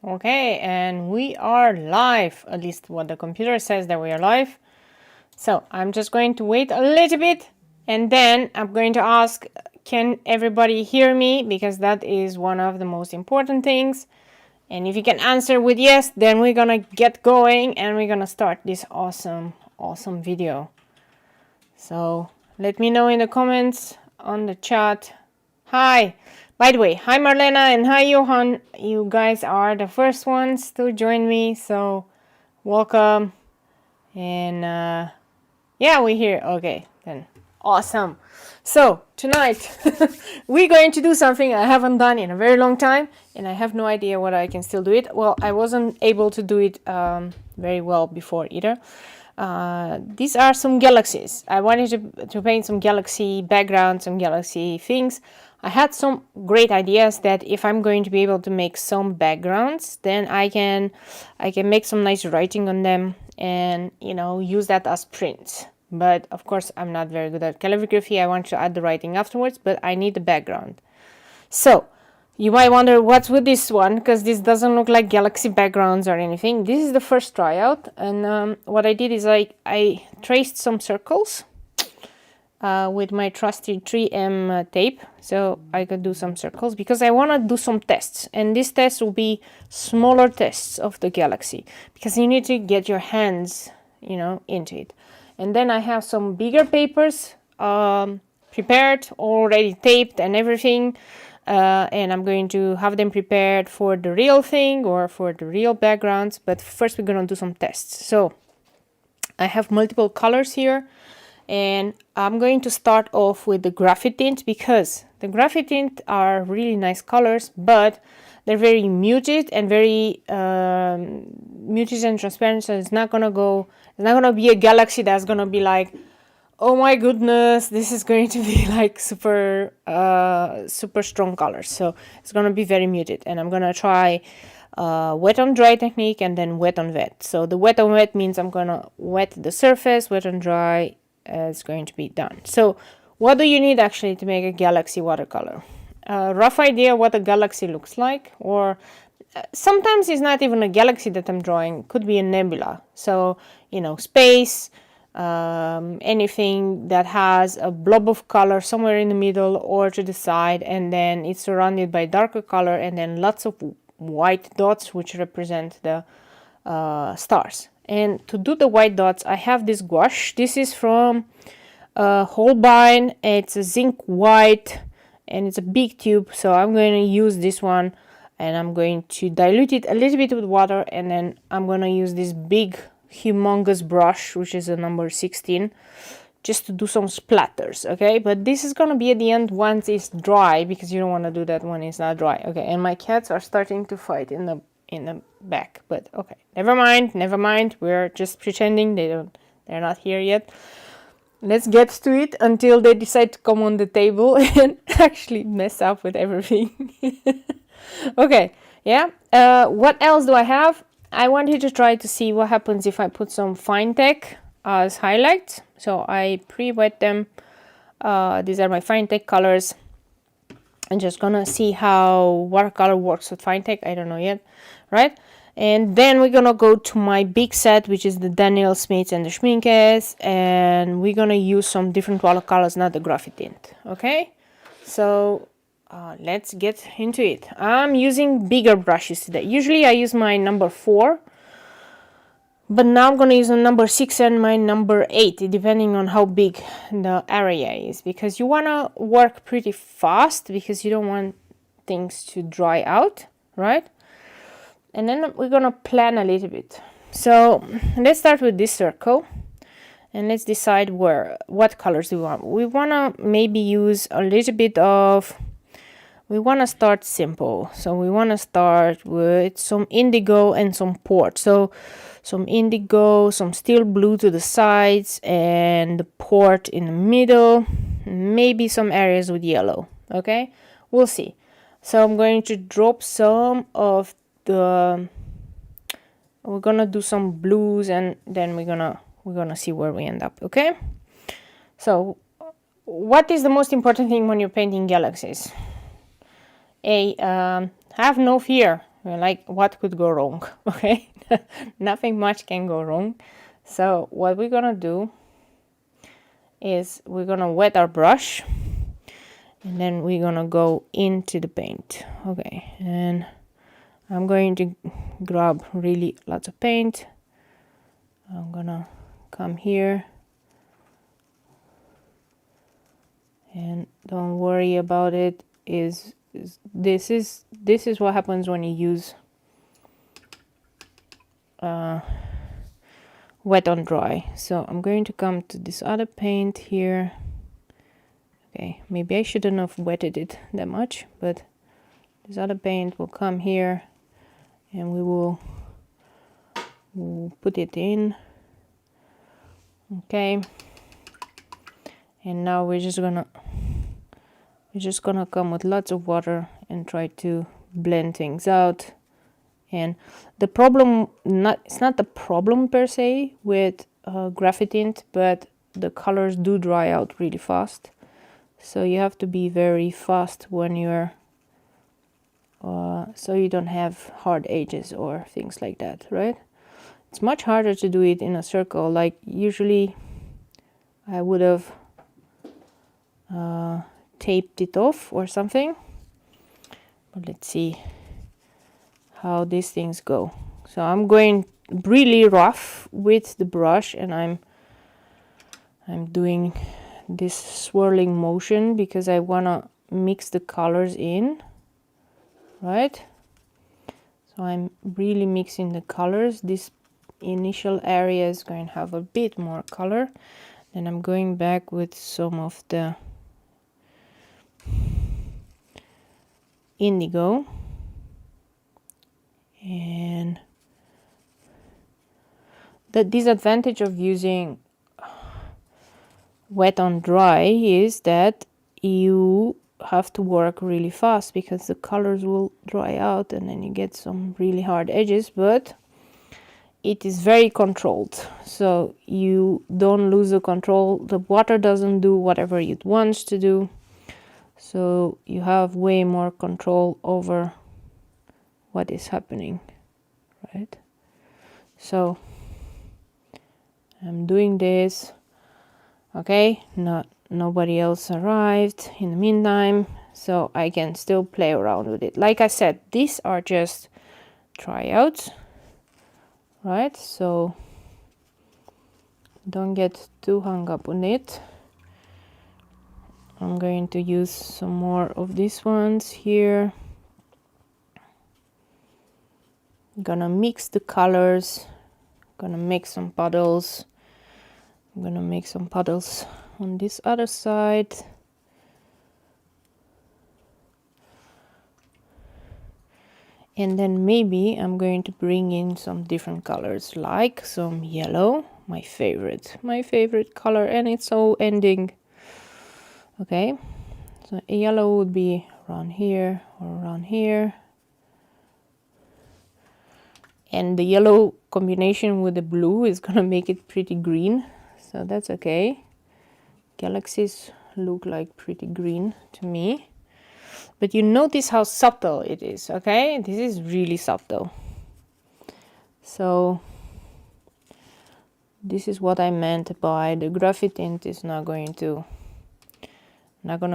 Okay, and we are live, at least what the computer says that we are live. So I'm just going to wait a little bit and then I'm going to ask, can everybody hear me? Because that is one of the most important things. And if you can answer with yes, then we're gonna get going and we're gonna start this awesome video. So let me know in the comments, on the chat. Hi! By the way, hi Marlena and hi Johan. You guys are the first ones to join me, so welcome. And yeah, we're here. Okay, then awesome. So tonight we're going to do something I haven't done in a very long time, and I have no idea whether I can still do it. Well, I wasn't able to do it very well before either. These are some galaxies. I wanted to paint some galaxy backgrounds, some galaxy things. I had some great ideas that if I'm going to be able to make some backgrounds, then I can make some nice writing on them and, you know, use that as prints. But of course, I'm not very good at calligraphy. I want to add the writing afterwards, but I need the background. So you might wonder what's with this one, because this doesn't look like galaxy backgrounds or anything. This is the first tryout, and what I did is I traced some circles with my trusty 3M tape, so I could do some circles because I want to do some tests, and these tests will be smaller tests of the galaxy because you need to get your hands, you know, into it. And then I have some bigger papers prepared, already taped and everything, and I'm going to have them prepared for the real thing or for the real backgrounds, but first we're going to do some tests. So I have multiple colors here. And I'm going to start off with the graphite tint because the graphite tint are really nice colors, but they're very muted and very muted and transparent. So it's not gonna be a galaxy that's gonna be like, oh my goodness, this is going to be like super strong colors. So it's gonna be very muted, and I'm gonna try wet on dry technique and then wet on wet. So the wet on wet means I'm gonna wet the surface, wet on dry. It's going to be done. So what do you need actually to make a galaxy watercolor? Rough idea what a galaxy looks like, or sometimes it's not even a galaxy that I'm drawing, could be a nebula. So, you know, space, anything that has a blob of color somewhere in the middle or to the side, and then it's surrounded by darker color and then lots of white dots which represent the stars. And to do the white dots, I have this gouache. This is from Holbein. It's a zinc white and it's a big tube. So I'm going to use this one and I'm going to dilute it a little bit with water. And then I'm going to use this big, humongous brush, which is a number 16, just to do some splatters. Okay, but this is going to be at the end once it's dry, because you don't want to do that when it's not dry. Okay, and my cats are starting to fight in the back, but okay, never mind, we're just pretending they're not here yet. Let's get to it until they decide to come on the table and actually mess up with everything. Okay, yeah, what else do I have? I wanted to try to see what happens if I put some fine tech as highlights. So I pre-wet them. These are my fine tech colors. I'm just gonna see how watercolor works with fine tech. I don't know yet, right? And then we're gonna go to my big set, which is the Daniel Smith and the Schminkes, and we're gonna use some different watercolors, not the graphite tint. Okay, so let's get into it. I'm using bigger brushes today. Usually I use my number 4, but now I'm going to use a number 6 and my number 8, depending on how big the area is, because you want to work pretty fast because you don't want things to dry out, right? And then we're going to plan a little bit. So let's start with this circle and let's decide what colors do we want. We want to maybe use a little bit of, we want to start simple. So we want to start with some indigo and some port. So some indigo, some steel blue to the sides, and the port in the middle. Maybe some areas with yellow. Okay, we'll see. So I'm going to drop some of the. We're gonna do some blues, and then we're gonna see where we end up. Okay. So, what is the most important thing when you're painting galaxies? Have no fear. We're like, what could go wrong? Okay, nothing much can go wrong. So what we're gonna do is we're gonna wet our brush, and then we're gonna go into the paint. Okay, and I'm going to grab really lots of paint. I'm gonna come here, and don't worry about it. This is what happens when you use wet on dry. So I'm going to come to this other paint here. Okay, maybe I shouldn't have wetted it that much, but this other paint will come here, and we'll put it in. Okay, and now we're just gonna come with lots of water and try to blend things out. And the problem, it's not the problem per se with graphite tint, but the colors do dry out really fast. So you have to be very fast when you're, so you don't have hard edges or things like that, right? It's much harder to do it in a circle. Like usually I would have taped it off or something. But let's see how these things go. So I'm going really rough with the brush, and I'm doing this swirling motion because I want to mix the colors in, right? So I'm really mixing the colors. This initial area is going to have a bit more color. Then I'm going back with some of the indigo, and the disadvantage of using wet on dry is that you have to work really fast because the colors will dry out and then you get some really hard edges, but it is very controlled, so you don't lose the control. The water doesn't do whatever it wants to do, so you have way more control over what is happening, right? So I'm doing this. Okay, nobody else arrived in the meantime, so I can still play around with it. Like I said, these are just tryouts, right? So don't get too hung up on it. I'm going to use some more of these ones here. Gonna mix the colors, gonna make some puddles. I'm gonna make some puddles on this other side. And then maybe I'm going to bring in some different colors, like some yellow, my favorite color, and it's all ending. Okay, so yellow would be around here or around here. And the yellow combination with the blue is gonna make it pretty green, so that's okay. Galaxies look like pretty green to me, but you notice how subtle it is, okay? This is really subtle. So this is what I meant by the graphite tint is not gonna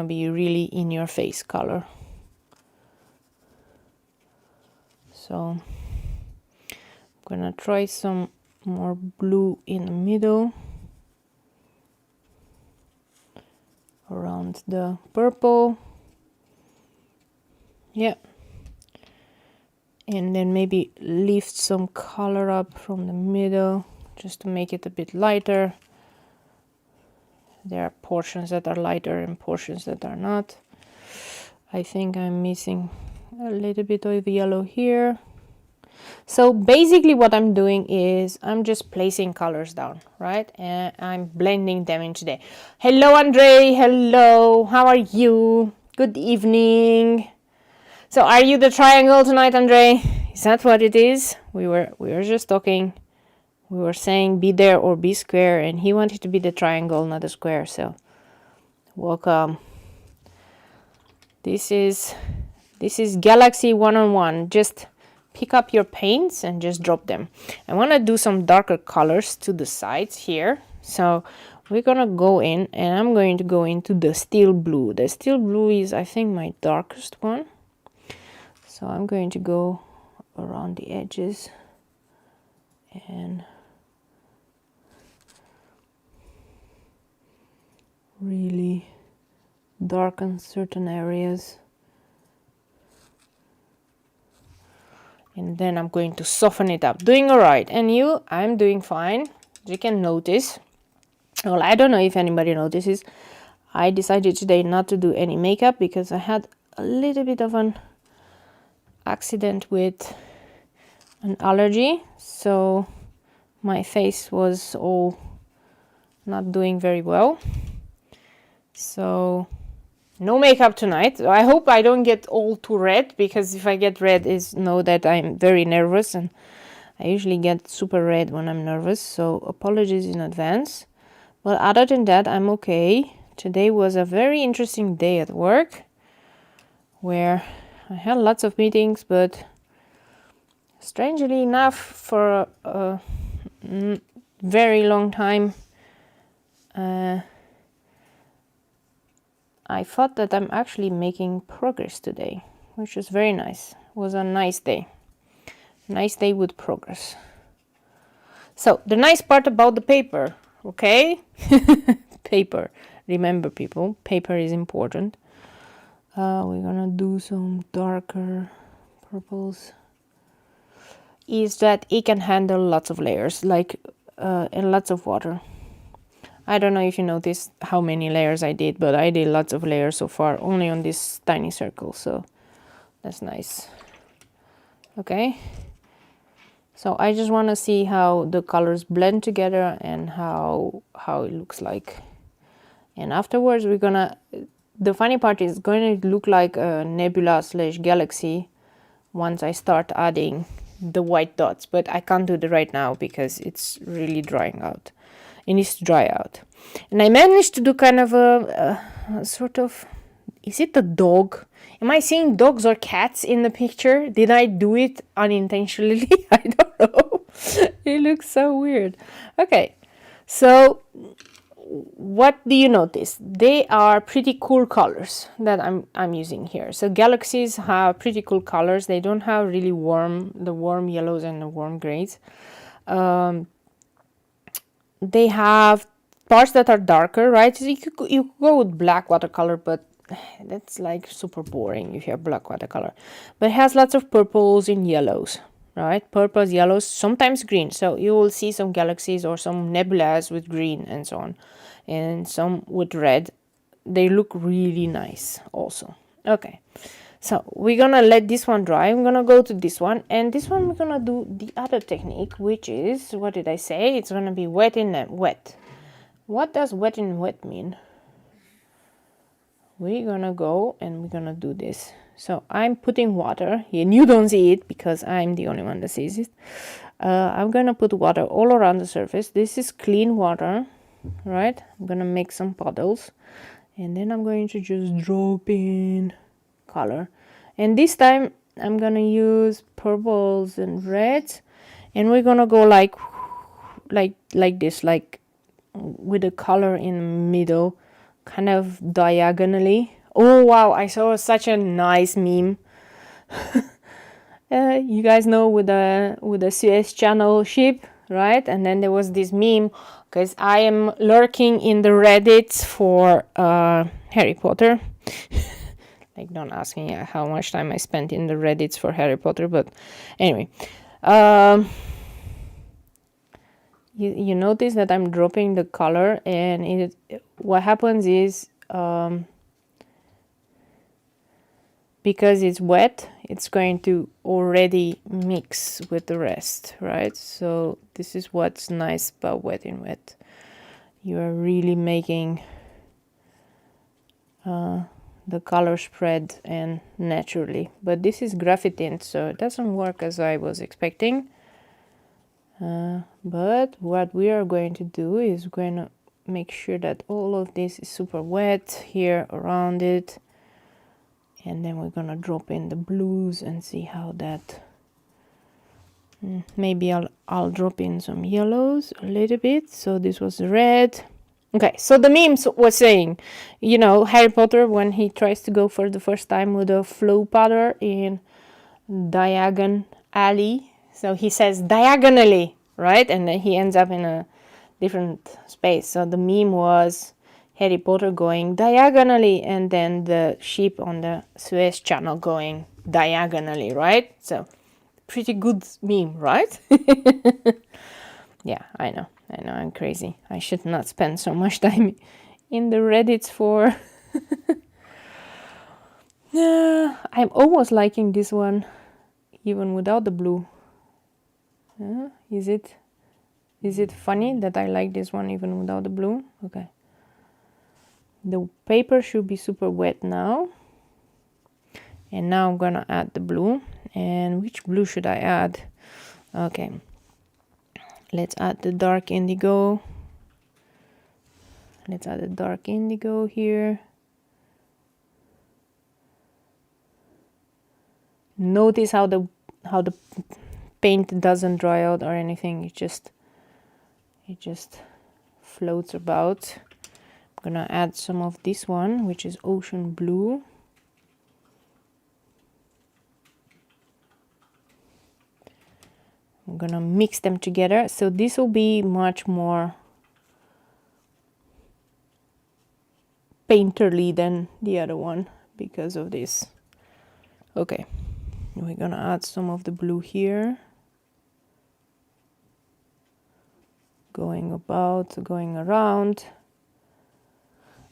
be really in your face color. So I'm gonna try some more blue in the middle around the purple. Yeah, and then maybe lift some color up from the middle just to make it a bit lighter. There are portions that are lighter and portions that are not. I think I'm missing a little bit of yellow here. So basically what I'm doing is I'm just placing colors down, right? And I'm blending them in today. Hello, Andre. Hello. How are you? Good evening. So are you the triangle tonight, Andre? Is that what it is? We were just talking. We were saying be there or be square, and he wanted to be the triangle, not a square. So welcome. This is Galaxy 1-on-1. Just pick up your paints and just drop them. I want to do some darker colors to the sides here. So we're gonna go in, and I'm going to go into the steel blue. The steel blue is, I think, my darkest one. So I'm going to go around the edges and really darken certain areas. And then I'm going to soften it up. Doing all right. And you? I'm doing fine. You can notice. Well, I don't know if anybody notices. I decided today not to do any makeup because I had a little bit of an accident with an allergy. So my face was all not doing very well. So no makeup tonight. I hope I don't get all too red, because if I get red, is know that I'm very nervous, and I usually get super red when I'm nervous, so apologies in advance. But other than that, I'm okay. Today was a very interesting day at work, where I had lots of meetings, but strangely enough, for a very long time, I thought that I'm actually making progress today, which was very nice. It was a nice day. Nice day with progress. So, the nice part about the paper, okay? Paper. Remember, people, paper is important. We're gonna do some darker purples. Is that it can handle lots of layers, like, and lots of water. I don't know if you noticed how many layers I did, but I did lots of layers so far, only on this tiny circle, so that's nice. Okay, so I just want to see how the colors blend together and how it looks like. And afterwards we're gonna, the funny part is going to look like a nebula / galaxy once I start adding the white dots, but I can't do that right now because it's really drying out. It needs to dry out. And I managed to do kind of a sort of, is it a dog? Am I seeing dogs or cats in the picture? Did I do it unintentionally? I don't know. It looks so weird. Okay, so what do you notice? They are pretty cool colors that I'm using here. So galaxies have pretty cool colors. They don't have really the warm yellows and the warm grays. They have parts that are darker, right? So you could go with black watercolor, but that's like super boring if you have black watercolor. But it has lots of purples and yellows, right? Purples, yellows, sometimes green. So you will see some galaxies or some nebulas with green and so on, and some with red. They look really nice also. Okay, so we're gonna let this one dry. I'm gonna go to this one, and this one we're gonna do the other technique, which is, what did I say? It's gonna be wet in wet. What does wet in wet mean? We're gonna go and we're gonna do this. So I'm putting water, and you don't see it because I'm the only one that sees it. I'm gonna put water all around the surface. This is clean water, right? I'm gonna make some puddles, and then I'm going to just drop in color. And this time I'm gonna use purples and reds, and we're gonna go like this, like with the color in the middle, kind of diagonally. Oh wow, I saw such a nice meme. You guys know with the Suez Channel ship, right? And then there was this meme, because I am lurking in the Reddits for Harry Potter. Like, don't ask me how much time I spent in the Reddits for Harry Potter, but anyway. You notice that I'm dropping the color, and what happens is, because it's wet, it's going to already mix with the rest, right? So this is what's nice about wet in wet. You are really making the color spread and naturally. But this is graphite tint, so it doesn't work as I was expecting. But what we are going to do is we're going to make sure that all of this is super wet here around it, and then we're gonna drop in the blues and see how that Maybe I'll drop in some yellows a little bit. So this was red. Okay, so the memes was saying, you know, Harry Potter when he tries to go for the first time with a flow powder in Diagon Alley. So he says diagonally, right? And then he ends up in a different space. So the meme was Harry Potter going diagonally and then the ship on the Suez Channel going diagonally, right? So pretty good meme, right? Yeah, I know, I'm crazy. I should not spend so much time in the Reddits for... I'm almost liking this one, even without the blue. Is it funny that I like this one even without the blue? Okay. The paper should be super wet now. And now I'm gonna add the blue. And which blue should I add? Okay. Let's add the dark indigo. Let's add the dark indigo here. Notice how the paint doesn't dry out or anything. It just floats about. I'm gonna add some of this one, which is ocean blue. I'm gonna mix them together. So this will be much more painterly than the other one because of this. Okay, we're gonna add some of the blue here. Going around.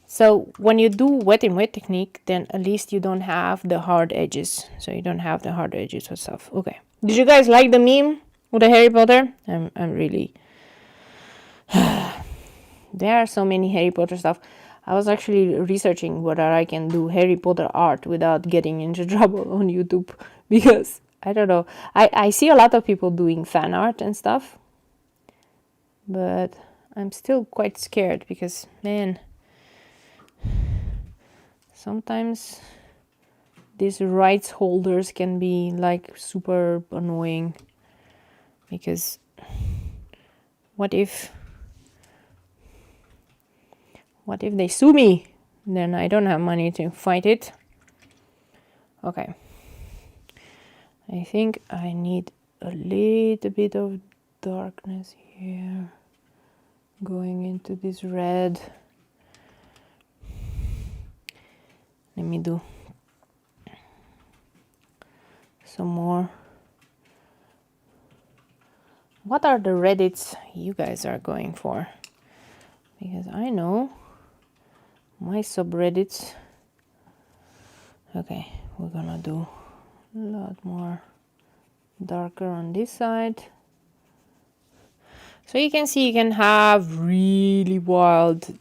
So when you do wet in wet technique, then at least you don't have the hard edges. So you don't have the hard edges or stuff. Okay. Did you guys like the meme with the Harry Potter? I'm really... There are so many Harry Potter stuff. I was actually researching whether I can do Harry Potter art without getting into trouble on YouTube. Because, I don't know. I see a lot of people doing fan art and stuff. But I'm still quite scared because, man... Sometimes these rights holders can be like super annoying because what if they sue me? Then I don't have money to fight it. Okay. I think I need a little bit of darkness here going into this red. Let me do some more. What are the Reddits you guys are going for? Because I know my subreddits. Okay, we're gonna do a lot more darker on this side. So you can see you can have really wild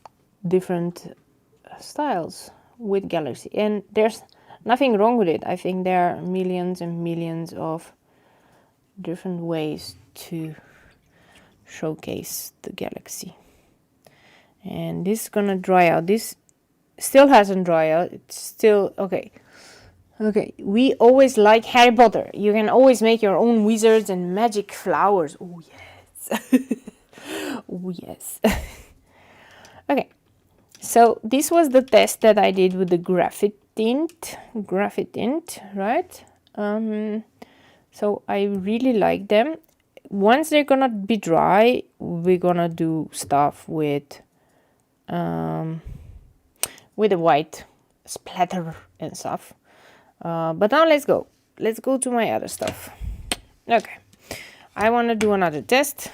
different styles with Galaxy, and there's nothing wrong with it. I think there are millions and millions of different ways to showcase the Galaxy. And this is gonna dry out. This still hasn't dried out. It's still okay. Okay, we always like Harry Potter. You can always make your own wizards and magic flowers. Oh yes. Oh yes. Okay. So this was the test that I did with the graphite tint, right? So I really like them. Once they're gonna be dry, we're gonna do stuff with the white splatter and stuff. But now let's go to my other stuff. Okay, I want to do another test.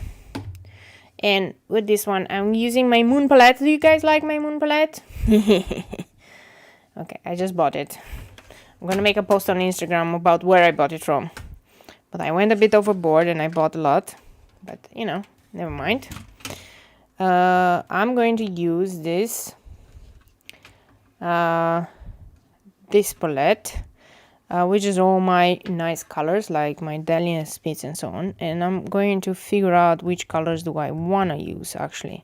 And with this one, I'm using my moon palette. Do you guys like my moon palette? Okay, I just bought it. I'm gonna make a post on Instagram about where I bought it from. But I went a bit overboard and I bought a lot. But, you know, never mind. I'm going to use this this palette, which is all my nice colors, like my Dahlia Spitz and so on. And I'm going to figure out which colors do I want to use, actually.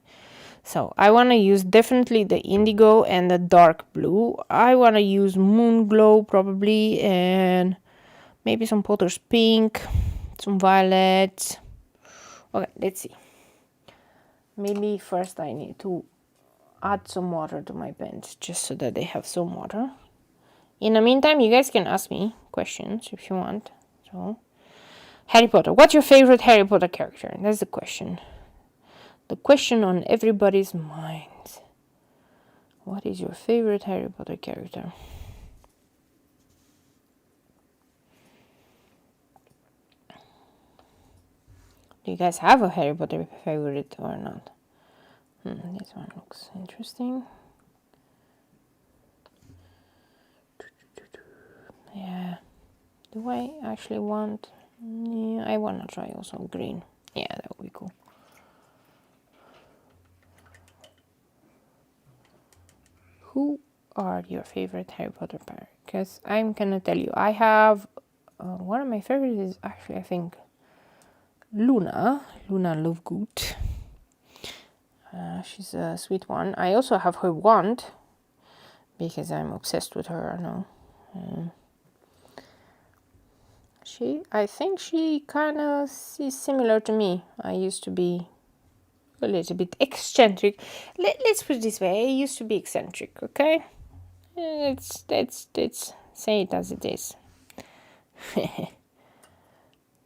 So I want to use definitely the indigo and the dark blue. I want to use Moon Glow probably, and maybe some Potter's Pink. some violet. Okay, let's see. Maybe first I need to add some water to my pens just so that they have some water. In the meantime, you guys can ask me questions if you want. So, Harry Potter. What's your favorite Harry Potter character? That's the question. The question on everybody's mind. What is your favorite Harry Potter character? Do you guys have a Harry Potter favorite or not? This one looks interesting. Yeah. Do I actually want... Yeah, I want to try also green. Yeah, that would be cool. Who are your favorite Harry Potter characters? Because I'm gonna tell you, I have... one of my favorites is actually, I think, Luna Lovegood. She's a sweet one. I also have her wand because I'm obsessed with her. I know. I think she kind of is similar to me. I used to be a little bit eccentric. Let's put it this way. I used to be eccentric. Okay. Let's say it as it is.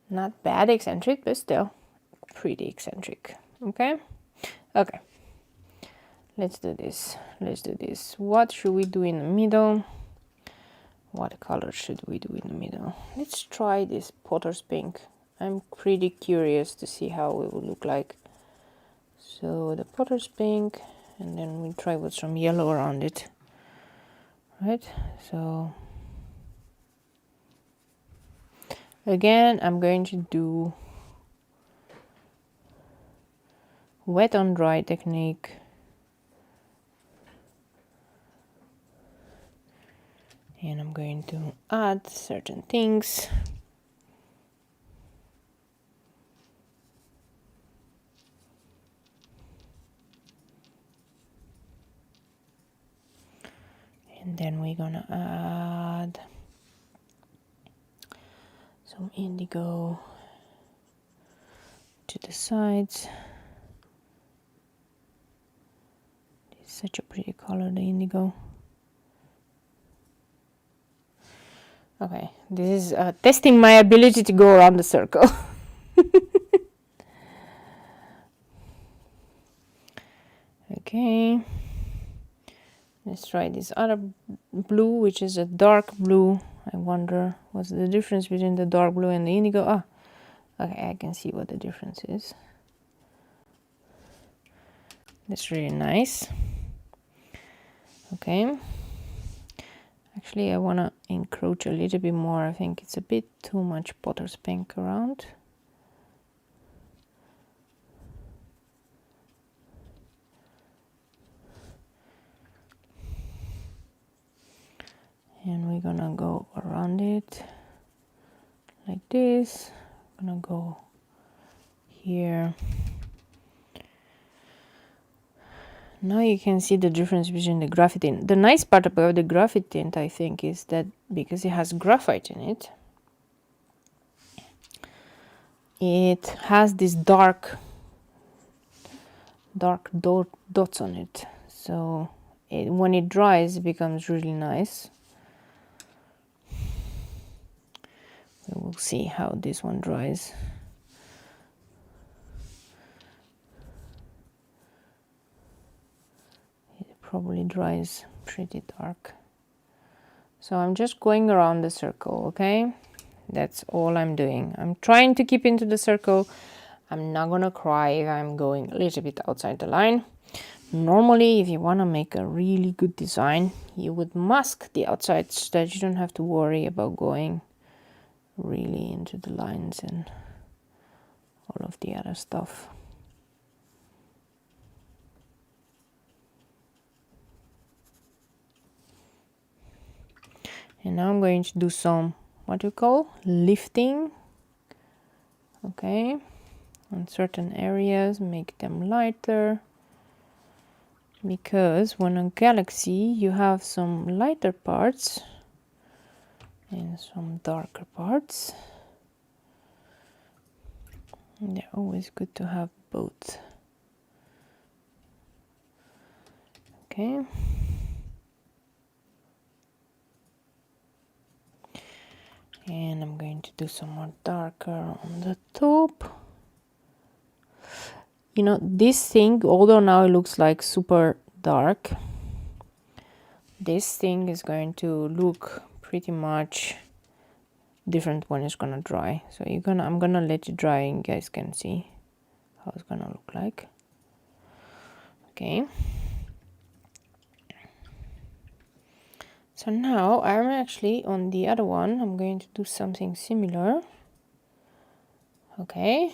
Not bad eccentric, but still pretty eccentric. Okay. Okay, let's do this. What should we do in the middle? What color should we do in the middle? Let's try this Potter's Pink. I'm pretty curious to see how it will look like. So the Potter's Pink, and then we try with some yellow around it. Right, so again, I'm going to do wet on dry technique. And I'm going to add certain things. And then we're gonna add some indigo to the sides. It's such a pretty color, the indigo. Okay, this is testing my ability to go around the circle. Okay, let's try this other blue, which is a dark blue. I wonder what's the difference between the dark blue and the indigo. Ah, okay, I can see what the difference is. That's really nice. Okay. Actually, I want to encroach a little bit more. I think it's a bit too much Potter's Pink around. And we're gonna go around it like this. I'm gonna go here. Now you can see the difference between the graphite tint. The nice part about the graphite tint, I think, is that because it has graphite in it, it has this dark dots on it. So when it dries, it becomes really nice. We'll see how this one dries. Probably dries pretty dark. So I'm just going around the circle, okay? That's all I'm doing. I'm trying to keep into the circle. I'm not gonna cry if I'm going a little bit outside the line. Normally, if you want to make a really good design, you would mask the outside so that you don't have to worry about going really into the lines and all of the other stuff. And now I'm going to do some, what you call, lifting. Okay, on certain areas, make them lighter. Because when a galaxy, you have some lighter parts and some darker parts. They're always good to have both. Okay. And I'm going to do some more darker on the top. You know, this thing, although now it looks like super dark, this thing is going to look pretty much different when it's gonna dry. So I'm gonna let it dry and you guys can see how it's gonna look like. Okay. So now I'm actually on the other one. I'm going to do something similar. Okay.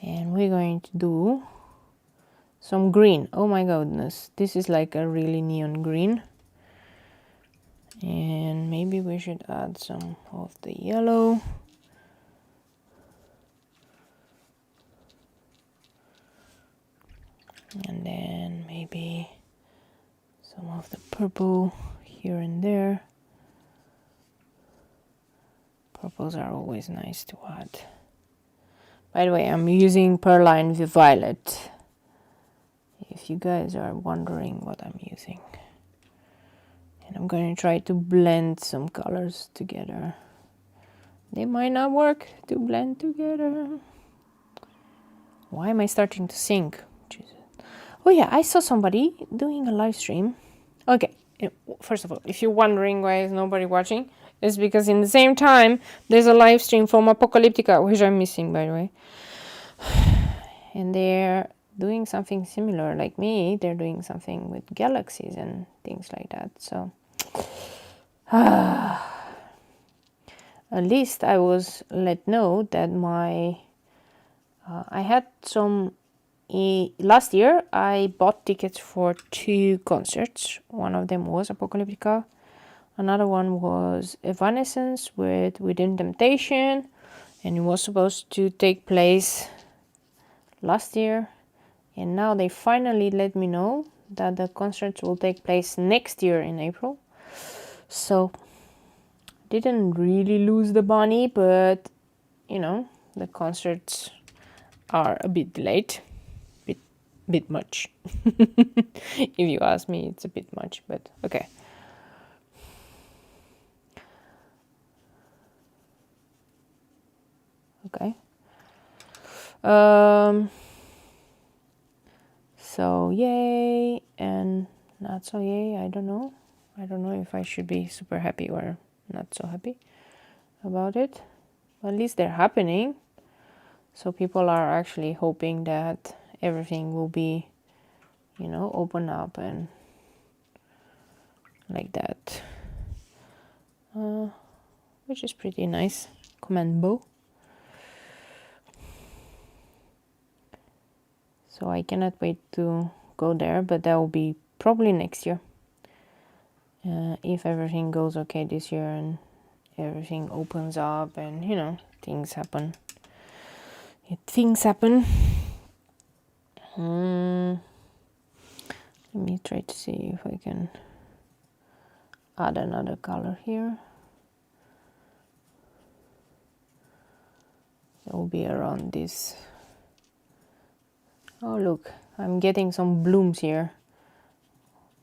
And we're going to do some green. Oh my goodness, this is like a really neon green. And maybe we should add some of the yellow. And then maybe some of the purple here and there. Purples are always nice to add. By the way, I'm using Perline with Violet, if you guys are wondering what I'm using. And I'm going to try to blend some colors together. They might not work to blend together. Why am I starting to sing? Jesus. Oh yeah, I saw somebody doing a live stream. Okay, first of all, if you're wondering why is nobody watching, it's because in the same time there's a live stream from Apocalyptica, which I'm missing, by the way. And they're doing something similar like me. They're doing something with galaxies and things like that. So at least I was let know that my I had some last year I bought tickets for 2 concerts. One of them was Apocalyptica, another one was Evanescence with Within Temptation, and it was supposed to take place last year, and now they finally let me know that the concerts will take place next year in April. So didn't really lose the money, but you know, the concerts are a bit delayed, bit much. If you ask me, it's a bit much, but okay. Okay. So yay and not so yay. I don't know if I should be super happy or not so happy about it. At least they're happening, so people are actually hoping that everything will be, you know, open up and like that, which is pretty nice. Commendable. So I cannot wait to go there, but that will be probably next year, if everything goes okay this year and everything opens up and, you know, things happen. Let me try to see if I can add another color here. It will be around this. Oh look, I'm getting some blooms here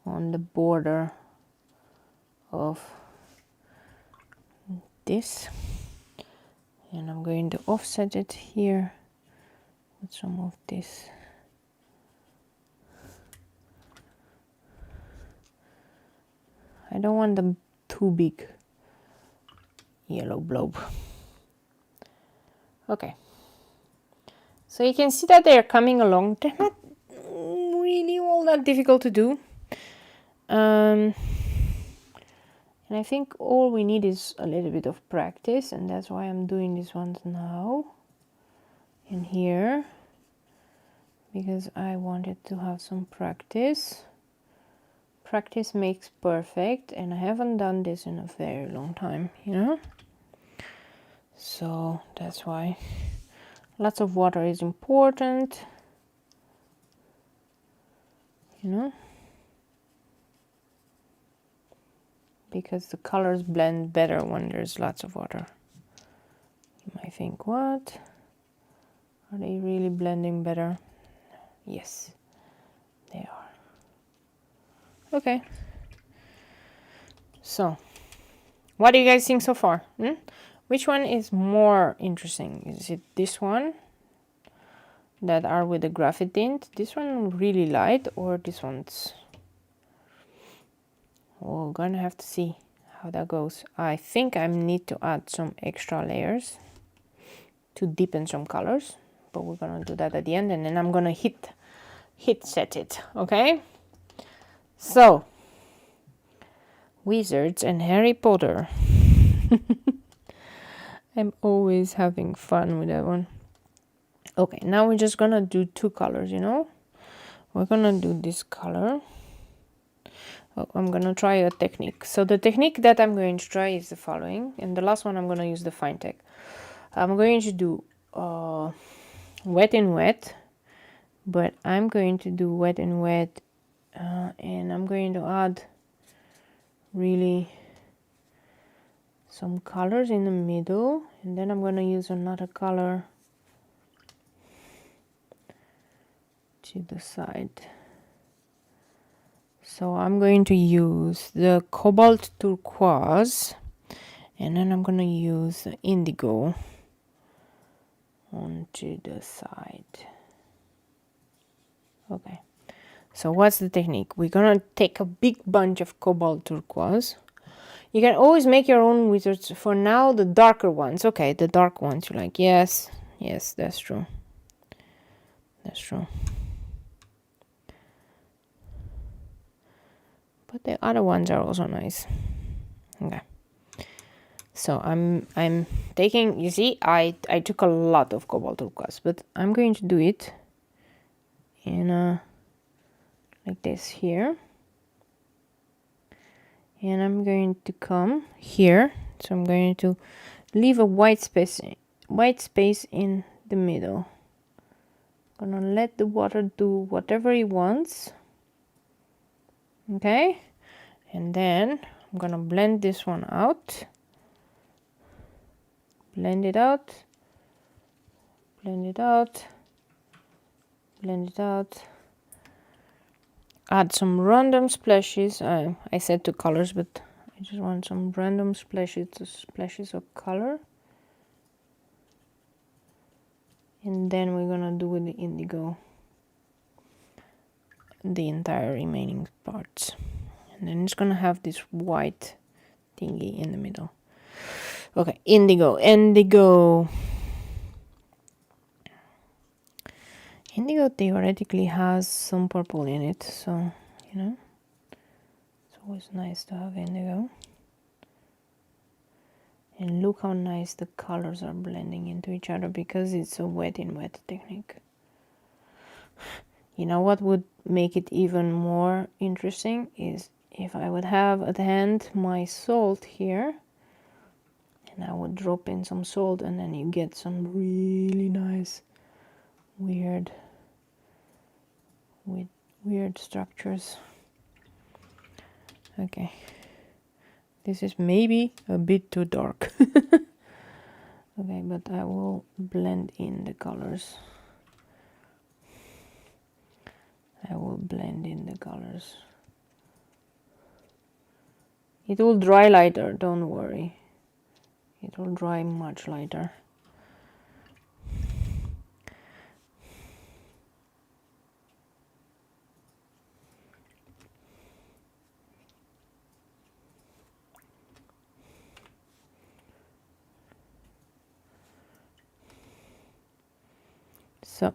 on the border of this, and I'm going to offset it here with some of this. I don't want them too big yellow blob. Okay, so you can see that they're coming along. They're not really all that difficult to do, and I think all we need is a little bit of practice, and that's why I'm doing these ones now in here, because I wanted to have some practice. Practice makes perfect, and I haven't done this in a very long time, you know, so that's why lots of water is important, you know, because the colors blend better when there's lots of water. You might think, what? Are they really blending better? Yes, they are. Okay. So, what do you guys think so far? Which one is more interesting? Is it this one that are with the graphite tint? This one really light, or this one's? Oh, we're gonna have to see how that goes. I think I need to add some extra layers to deepen some colors, but we're gonna do that at the end, and then I'm gonna hit set it. Okay. So, Wizards and Harry Potter. I'm always having fun with that one. Okay, now we're just gonna do two colors, you know. We're gonna do this color. Oh, I'm gonna try a technique. So the technique that I'm going to try is the following, and the last one I'm gonna use the fine tech. I'm going to do wet in wet, but I'm going to do wet in wet, and I'm going to add really some colors in the middle, and then I'm going to use another color to the side. So I'm going to use the cobalt turquoise, and then I'm going to use the indigo onto the side. Okay, so what's the technique? We're going to take a big bunch of cobalt turquoise. You can always make your own wizards. For now, the darker ones. Okay, the dark ones. You're like, yes, that's true. That's true. But the other ones are also nice. Okay. So I'm taking, you see, I took a lot of cobalt turquoise, but I'm going to do it in like this here. And I'm going to come here, so I'm going to leave a white space in the middle. I'm gonna let the water do whatever it wants. Okay, and then I'm gonna blend this one out. Blend it out. Blend it out. Blend it out. Add some random splashes. I said two colors, but I just want some random splashes of color. And then we're gonna do with the indigo the entire remaining parts. And then it's gonna have this white thingy in the middle. Okay, indigo. Indigo theoretically has some purple in it, so you know, it's always nice to have indigo. And look how nice the colors are blending into each other because it's a wet in wet technique. You know what would make it even more interesting is if I would have at hand my salt here, and I would drop in some salt, and then you get some really nice weird structures. Okay, this is maybe a bit too dark. Okay, but I will blend in the colors. I will blend in the colors. It will dry lighter, don't worry. It will dry much lighter. So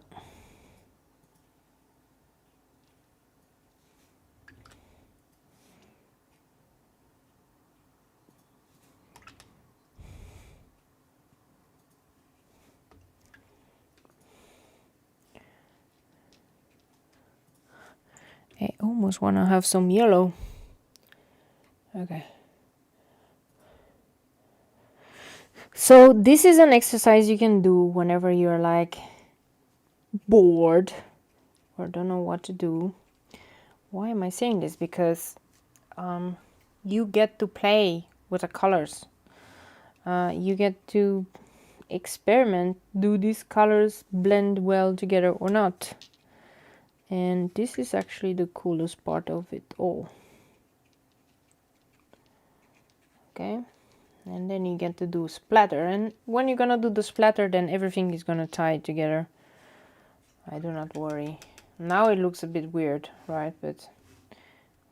I almost want to have some yellow. Okay. So this is an exercise you can do whenever you're like bored or don't know what to do. Why am I saying this? Because you get to play with the colors. You get to experiment, do these colors blend well together or not? And this is actually the coolest part of it all. Okay, and then you get to do splatter, and when you're gonna do the splatter, then everything is gonna tie together. I do not worry. Now it looks a bit weird, right? But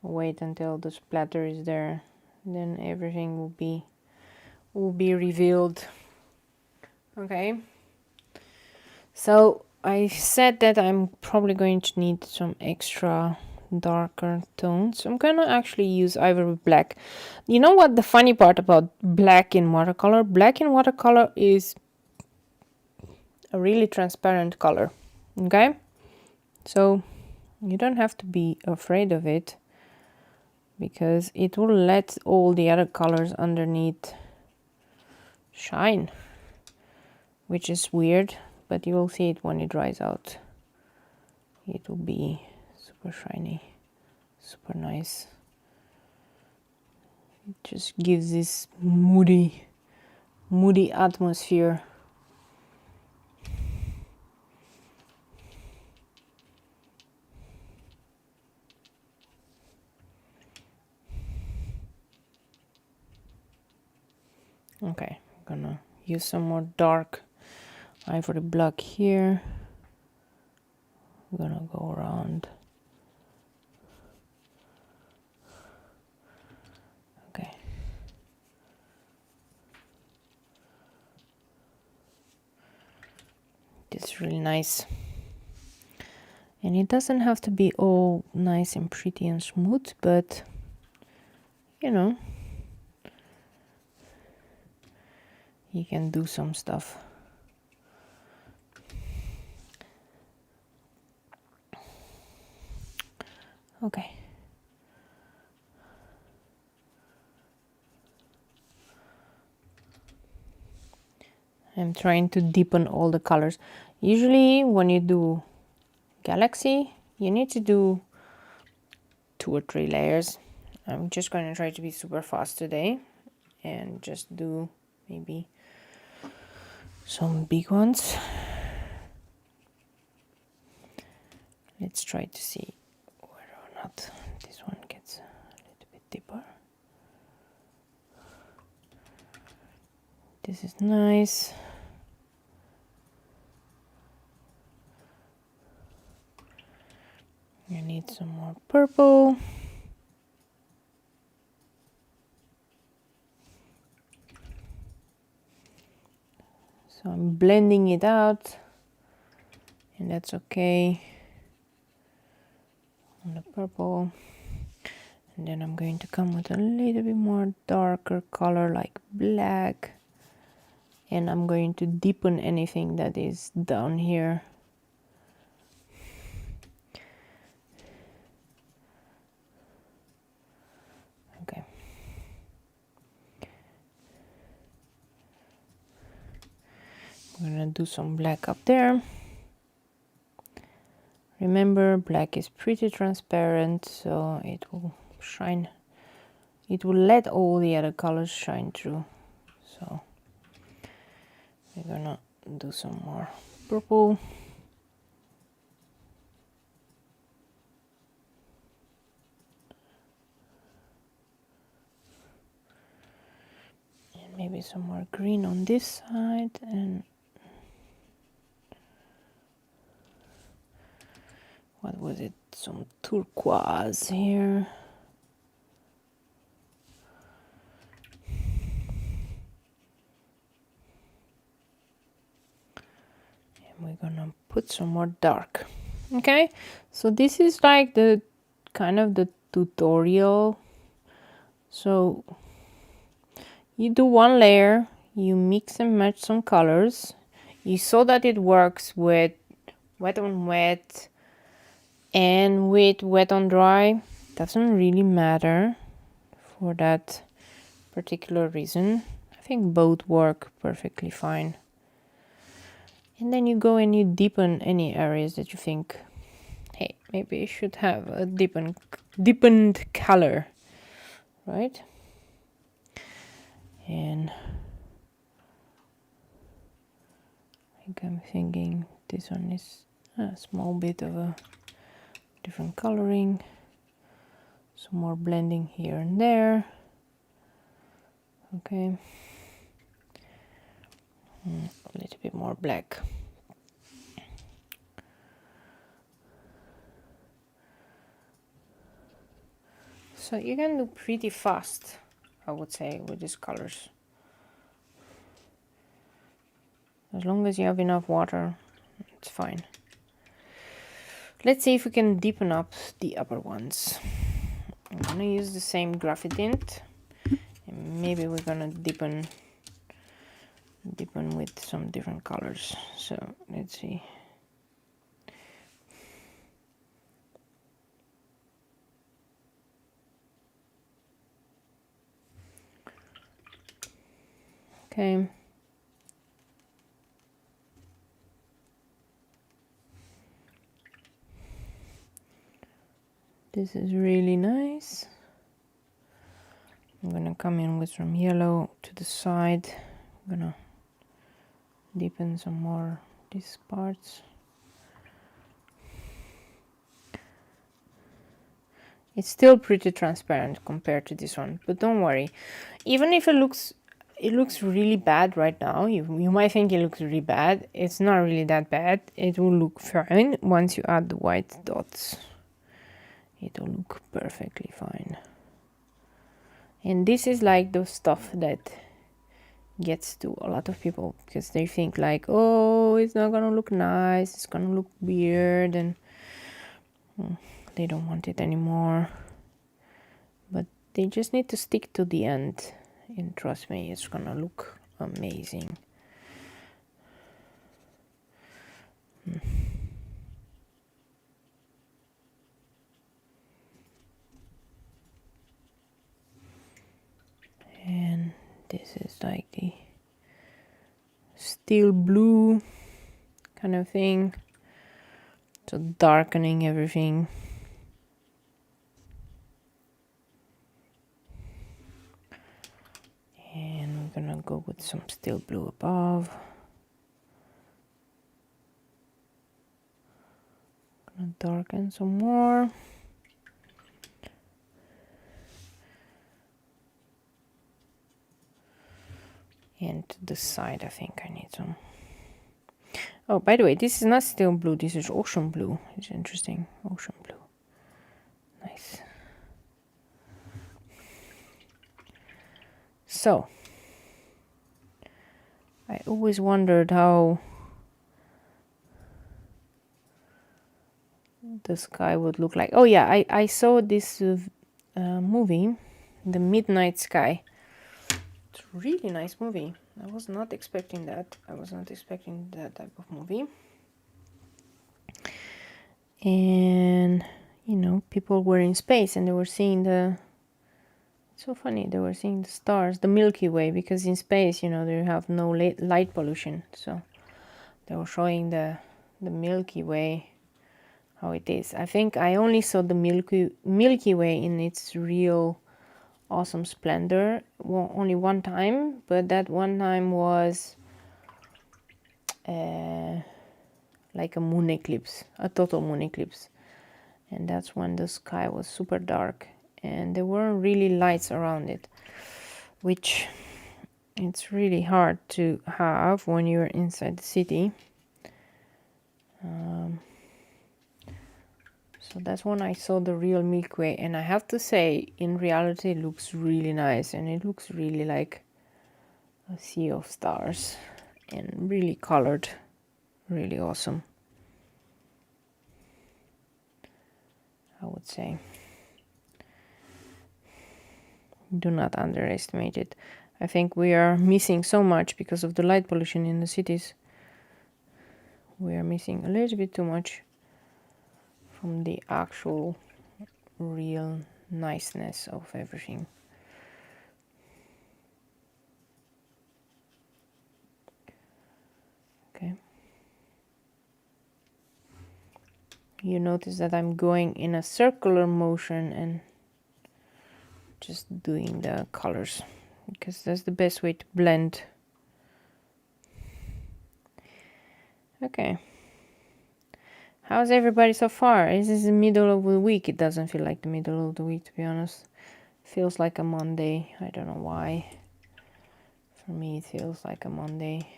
wait until the splatter is there, then everything will be revealed. Okay, so I said that I'm probably going to need some extra darker tones. I'm gonna actually use ivory black. You know what the funny part about black in watercolor? Black in watercolor is a really transparent color. Okay, so you don't have to be afraid of it, because it will let all the other colors underneath shine, which is weird, but you will see it when it dries out. It will be super shiny, super nice. It just gives this moody atmosphere. Okay, I'm gonna use some more dark ivory black here. I'm gonna go around. Okay. This is really nice. And it doesn't have to be all nice and pretty and smooth, but you know, you can do some stuff. Okay. I'm trying to deepen all the colors. Usually when you do galaxy, you need to do 2 or 3 layers. I'm just going to try to be super fast today and just do maybe some big ones. Let's try to see whether or not this one gets a little bit deeper. This is nice. I need some more purple. So I'm blending it out, and that's okay. On the purple, and then I'm going to come with a little bit more darker color like black, and I'm going to deepen anything that is down here. Okay. I'm gonna do some black up there. Remember, black is pretty transparent, so it will shine. It will let all the other colors shine through. So we're gonna do some more purple. And maybe some more green on this side, and what was it? Some turquoise here. And we're gonna put some more dark. Okay, so this is like the kind of the tutorial. So you do 1 layer, you mix and match some colors. You saw that it works with wet on wet and with wet on dry. Doesn't really matter for that particular reason. I think both work perfectly fine. And then you go and you deepen any areas that you think, hey, maybe I should have a deepened color, right? And think I'm thinking this one is a small bit of a different coloring, some more blending here and there. Okay, a little bit more black. So you can do pretty fast, I would say, with these colors. As long as you have enough water, it's fine. Let's see if we can deepen up the upper ones. I'm gonna use the same graphite tint, and maybe we're gonna deepen with some different colors. So let's see. Okay. This is really nice. I'm gonna come in with some yellow to the side. I'm gonna deepen some more these parts. It's still pretty transparent compared to this one, but don't worry. Even if it looks really bad right now, you might think it looks really bad. It's not really that bad. It will look fine once you add the white dots. It will look perfectly fine. And this is like the stuff that gets to a lot of people, because they think like, oh, it's not gonna look nice, it's gonna look weird, and they don't want it anymore. But they just need to stick to the end, and trust me, it's gonna look amazing. And this is like the steel blue kind of thing, so darkening everything. And we're gonna go with some steel blue above. Gonna darken some more. And to the side, I think I need some. Oh, by the way, this is not steel blue, this is ocean blue. It's interesting, ocean blue. Nice. So, I always wondered how the sky would look like. Oh yeah, I saw this movie, The Midnight Sky. It's a really nice movie. I was not expecting that. I was not expecting that type of movie. And, you know, people were in space and they were seeing the... It's so funny, they were seeing the stars, the Milky Way, because in space, you know, they have no light pollution. So they were showing the Milky Way, how it is. I think I only saw the Milky Way in its real awesome splendor only one time, but that one time was like a moon eclipse, a total moon eclipse, and that's when the sky was super dark and there weren't really lights around it, which it's really hard to have when you're inside the city. So that's when I saw the real Milky Way, and I have to say, in reality, it looks really nice, and it looks really like a sea of stars, and really colored, really awesome, I would say. Do not underestimate it. I think we are missing so much because of the light pollution in the cities. We are missing a little bit too much from the actual real niceness of everything. Okay. You notice that I'm going in a circular motion and just doing the colors, because that's the best way to blend. Okay. How's everybody so far? This is the middle of the week. It doesn't feel like the middle of the week, to be honest. It feels like a Monday. I don't know why. For me, it feels like a Monday.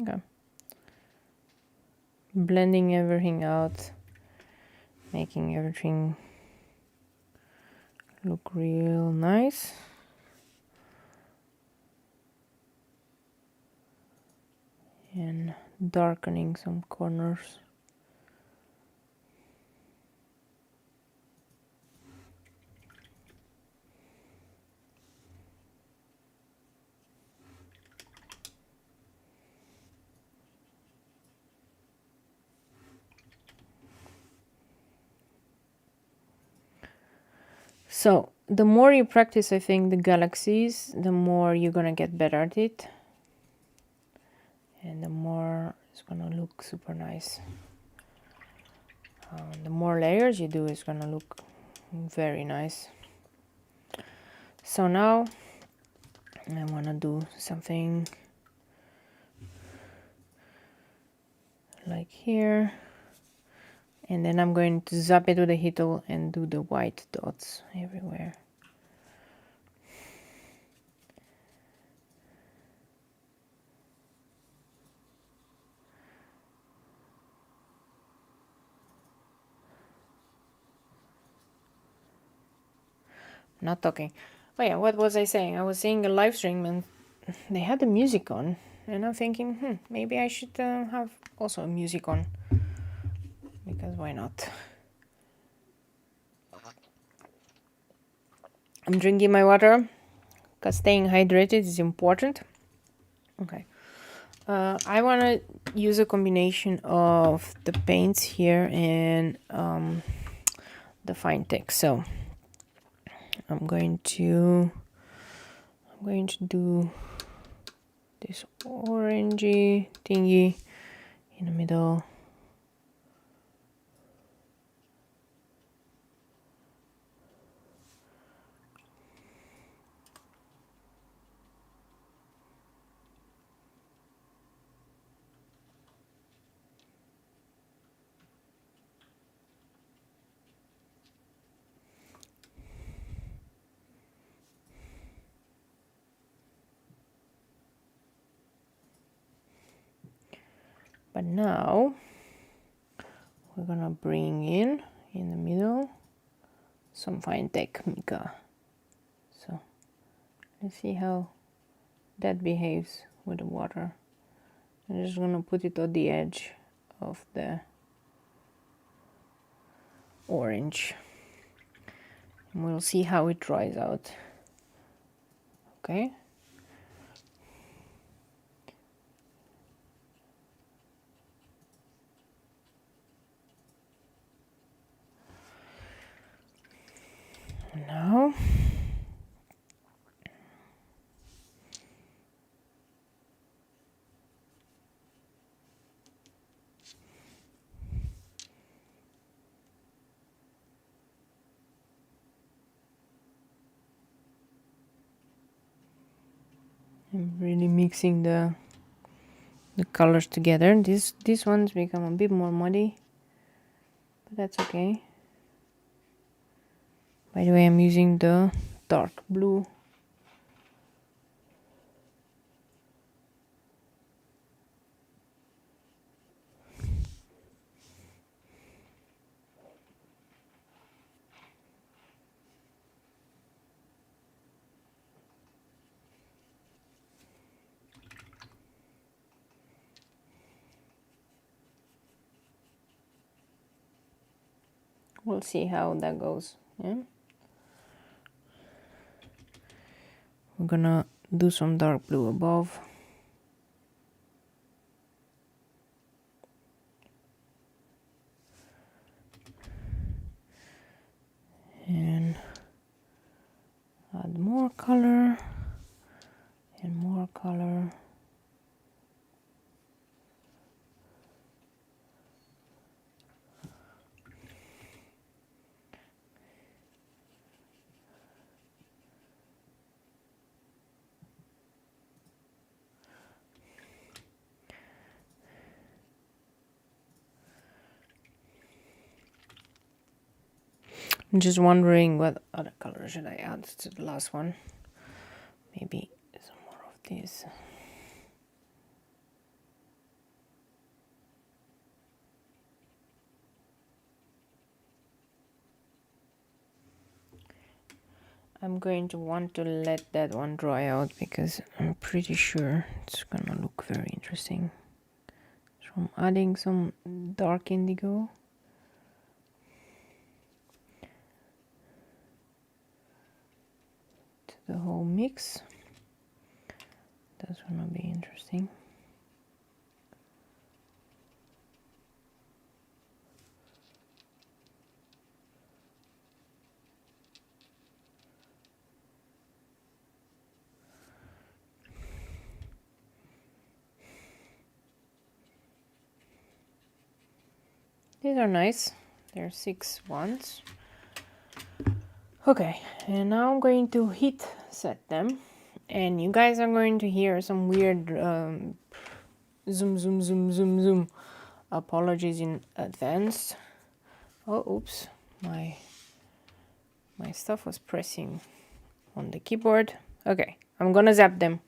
Okay. Blending everything out, making everything look real nice. And darkening some corners. So the more you practice, I think, the galaxies, the more you're gonna get better at it. And the more it's gonna look super nice. The more layers you do, it's gonna look very nice. So now I wanna do something like here. And then I'm going to zap it with a heat tool and do the white dots everywhere. Not talking. Oh yeah, what was I saying? I was seeing a live stream and they had the music on. And I'm thinking, maybe I should have also music on. Because why not? I'm drinking my water because staying hydrated is important. Okay. I want to use a combination of the paints here and the fine text. So I'm going to do this orangey thingy in the middle. But now we're gonna bring in the middle some fine tech mica. So let's see how that behaves with the water. I'm just gonna put it on the edge of the orange and we'll see how it dries out. Okay. Now I'm really mixing the colors together. These ones become a bit more muddy, but that's okay. By the way, I'm using the dark blue. We'll see how that goes. Yeah. We're gonna do some dark blue above. And add more color and more color. I'm just wondering what other color should I add to the last one. Maybe some more of this. I'm going to want to let that one dry out because I'm pretty sure it's gonna look very interesting. So I'm adding some dark indigo. To the whole mix. That's gonna be interesting. These are nice. They're 6 ones. Okay, and now I'm going to heat set them, and you guys are going to hear some weird zoom, zoom, zoom, zoom, zoom. Apologies in advance. Oh, oops, my stuff was pressing on the keyboard. Okay, I'm gonna zap them.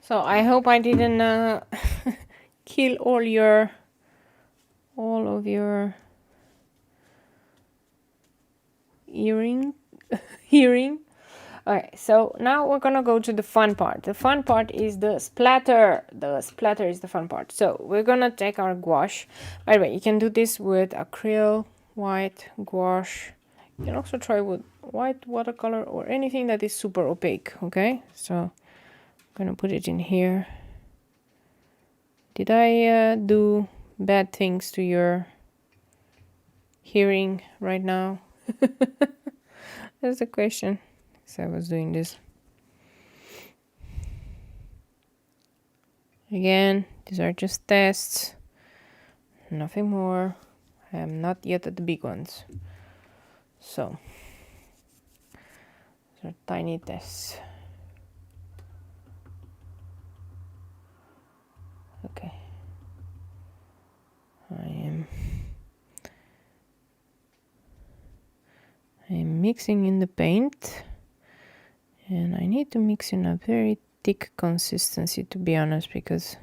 So I hope I didn't kill all of your hearing. Okay, so now we're gonna go to the fun part. The fun part is the splatter. The splatter is the fun part. So we're gonna take our gouache. By the way, you can do this with acrylic, white, gouache. You can also try with white watercolor or anything that is super opaque. Okay, so I'm gonna put it in here. Did I do bad things to your hearing right now? That's the question. So I was doing this. Again, these are just tests. Nothing more. I am not yet at the big ones. So, these are tiny tests. Okay. I'm mixing in the paint, and I need to mix in a very thick consistency, to be honest, because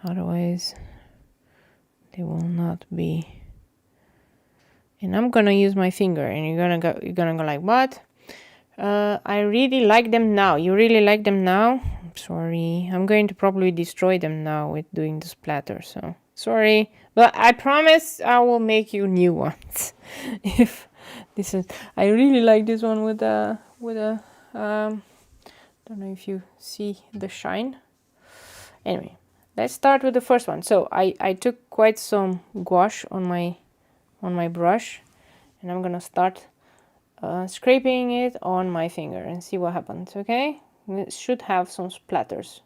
otherwise they will not be. And I'm gonna use my finger, and you're gonna go like, what? I really like them now. You really like them now? I'm sorry. I'm going to probably destroy them now with doing the splatter, so sorry. But I promise I will make you new ones. If this is, I really like this one with a don't know if you see the shine. Anyway, let's start with the first one. So I took quite some gouache on my brush, and I'm gonna start scraping it on my finger and see what happens. Okay, it should have some splatters,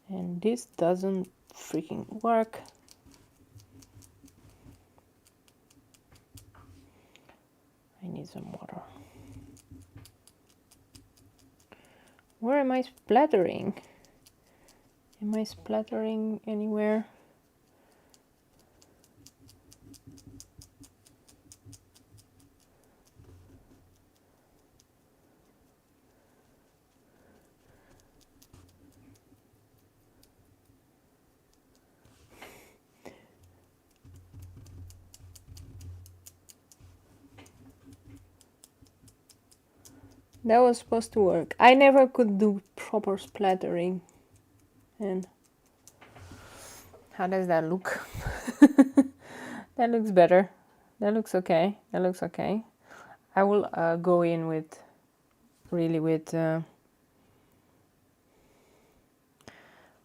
and this doesn't freaking work. I need some water. Where am I splattering? Am I splattering anywhere? That was supposed to work. I never could do proper splattering. And how does that look? That looks better. That looks okay. That looks okay. I will go in with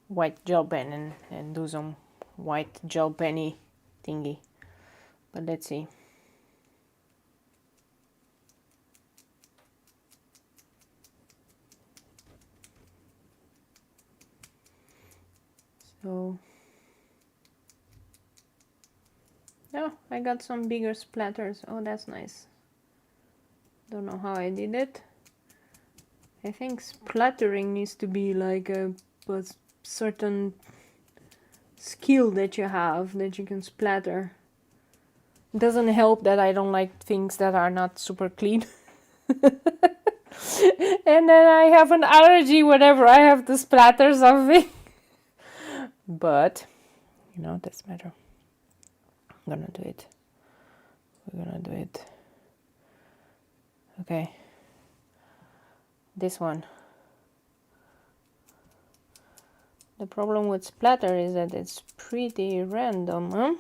white gel pen and do some white gel penny thingy. But let's see. So, oh, I got some bigger splatters. Oh, that's nice. Don't know how I did it. I think splattering needs to be like a certain skill that you have, that you can splatter. It doesn't help that I don't like things that are not super clean. And then I have an allergy whenever I have to splatter something. But, you know, doesn't matter. I'm gonna do it. We're gonna do it. Okay. This one. The problem with splatter is that it's pretty random, huh?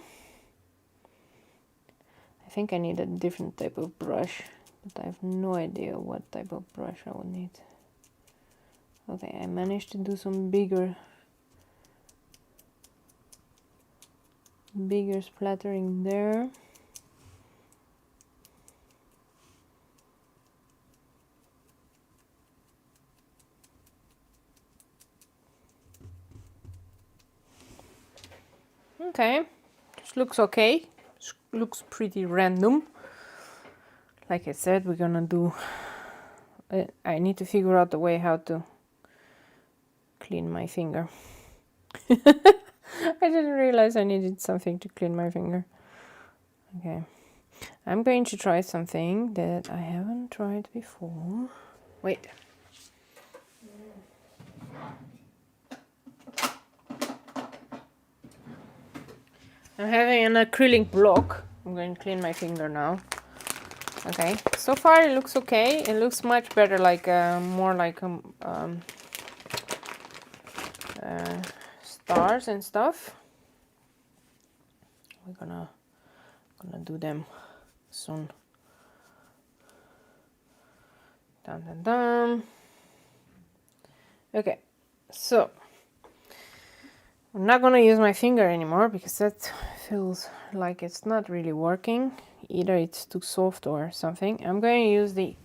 I think I need a different type of brush, but I have no idea what type of brush I would need. Okay, I managed to do some bigger splattering there. Okay, this looks okay. This looks pretty random. Like I said, we're gonna do... I need to figure out the way how to clean my finger. I didn't realize I needed something to clean my finger. Okay, I'm going to try something that I haven't tried before. Wait. I'm having an acrylic block. I'm going to clean my finger now. Okay, so far it looks okay. It looks much better, like more like stars and stuff. We're gonna do them soon. Dun, dun, dun. Okay, so I'm not gonna use my finger anymore because that feels like it's not really working. Either it's too soft or something. I'm going to use the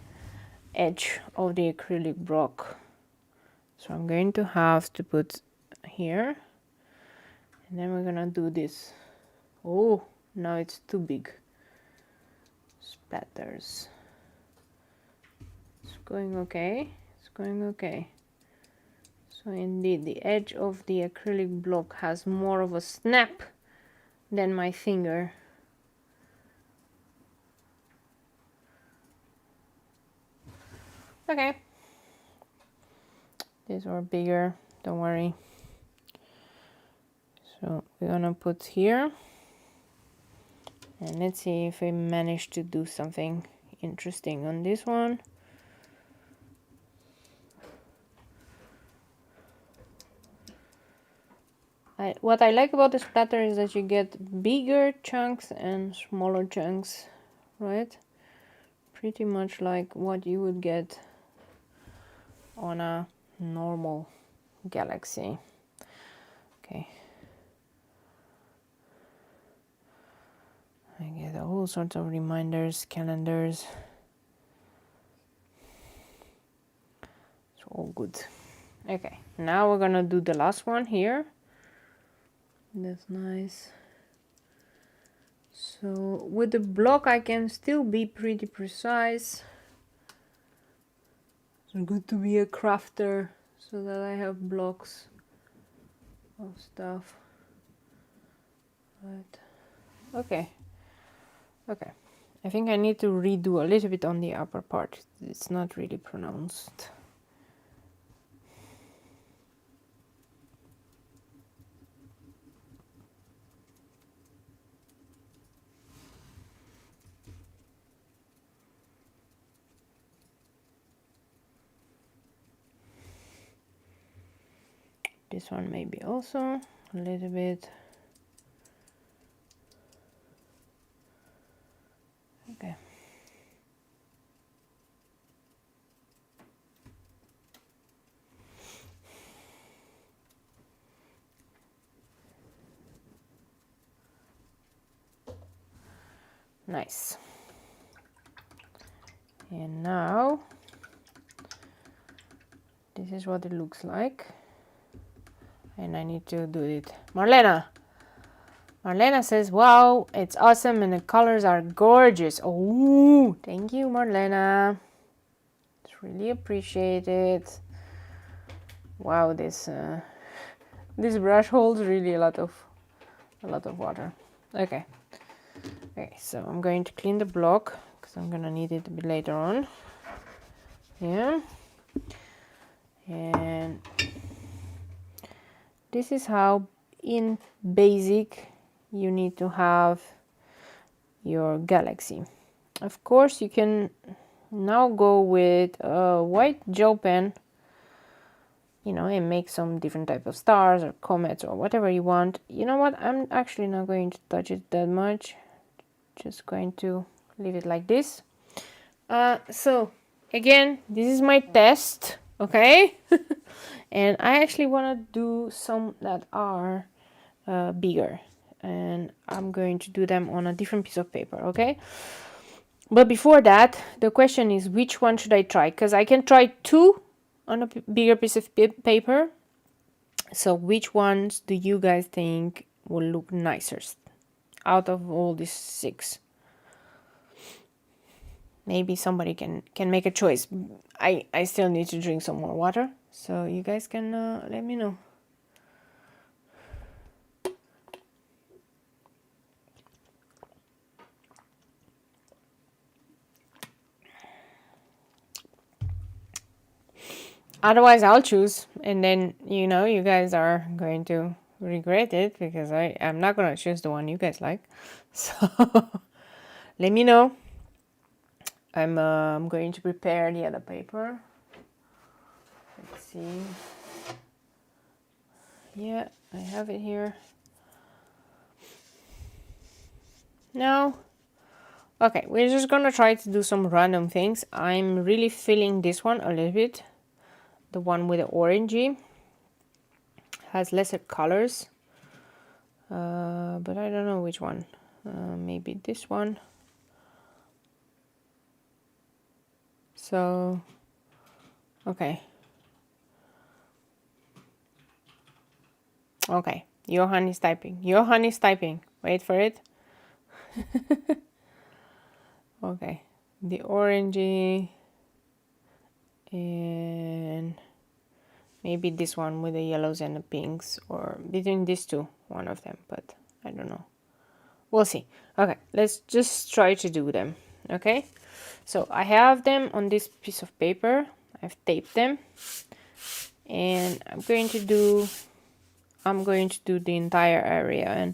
edge of the acrylic block. So I'm going to have to put here, and then we're gonna do this. Oh, now it's too big. Spatters. It's going okay. It's going okay. So indeed, the edge of the acrylic block has more of a snap than my finger. Okay. These are bigger, don't worry. So we're gonna put here. And let's see if we manage to do something interesting on this one. What I like about the splatter is that you get bigger chunks and smaller chunks, right? Pretty much like what you would get on a normal galaxy. Okay. I get all sorts of reminders, calendars. It's all good. Okay, now we're gonna do the last one here. That's nice. So with the block I can still be pretty precise. It's good to be a crafter so that I have blocks of stuff. But okay, okay. I think I need to redo a little bit on the upper part. It's not really pronounced. This one maybe also a little bit. Okay. Nice. And now this is what it looks like. And I need to do it. Marlena says, wow, it's awesome and the colors are gorgeous. Oh, thank you, Marlena. It's really appreciated. Wow, this brush holds really a lot of water. Okay. Okay, so I'm going to clean the block because I'm gonna need it a bit later on. Yeah. And this is how in basic you need to have your galaxy. Of course, you can now go with a white gel pen, you know, and make some different type of stars or comets or whatever you want. You know what? I'm actually not going to touch it that much. Just going to leave it like this. So again, this is my test, okay? And I actually want to do some that are bigger, and I'm going to do them on a different piece of paper, okay? But before that, the question is, which one should I try? Because I can try two on a bigger piece of paper. So which ones do you guys think will look nicest out of all these 6? Maybe somebody can make a choice. I still need to drink some more water, so you guys can let me know. Otherwise, I'll choose, and then, you know, you guys are going to regret it because I'm not going to choose the one you guys like. So let me know. I'm going to prepare the other paper. Let's see. Yeah, I have it here. Now, okay, we're just going to try to do some random things. I'm really feeling this one a little bit. The one with the orangey has lesser colors, but I don't know which one. Maybe this one. So, okay. Okay, Johan is typing. Johan is typing. Wait for it. Okay, the orangey and maybe this one with the yellows and the pinks, or between these two, one of them, but I don't know. We'll see. Okay, let's just try to do them. Okay, so I have them on this piece of paper. I've taped them, and I'm going to do the entire area,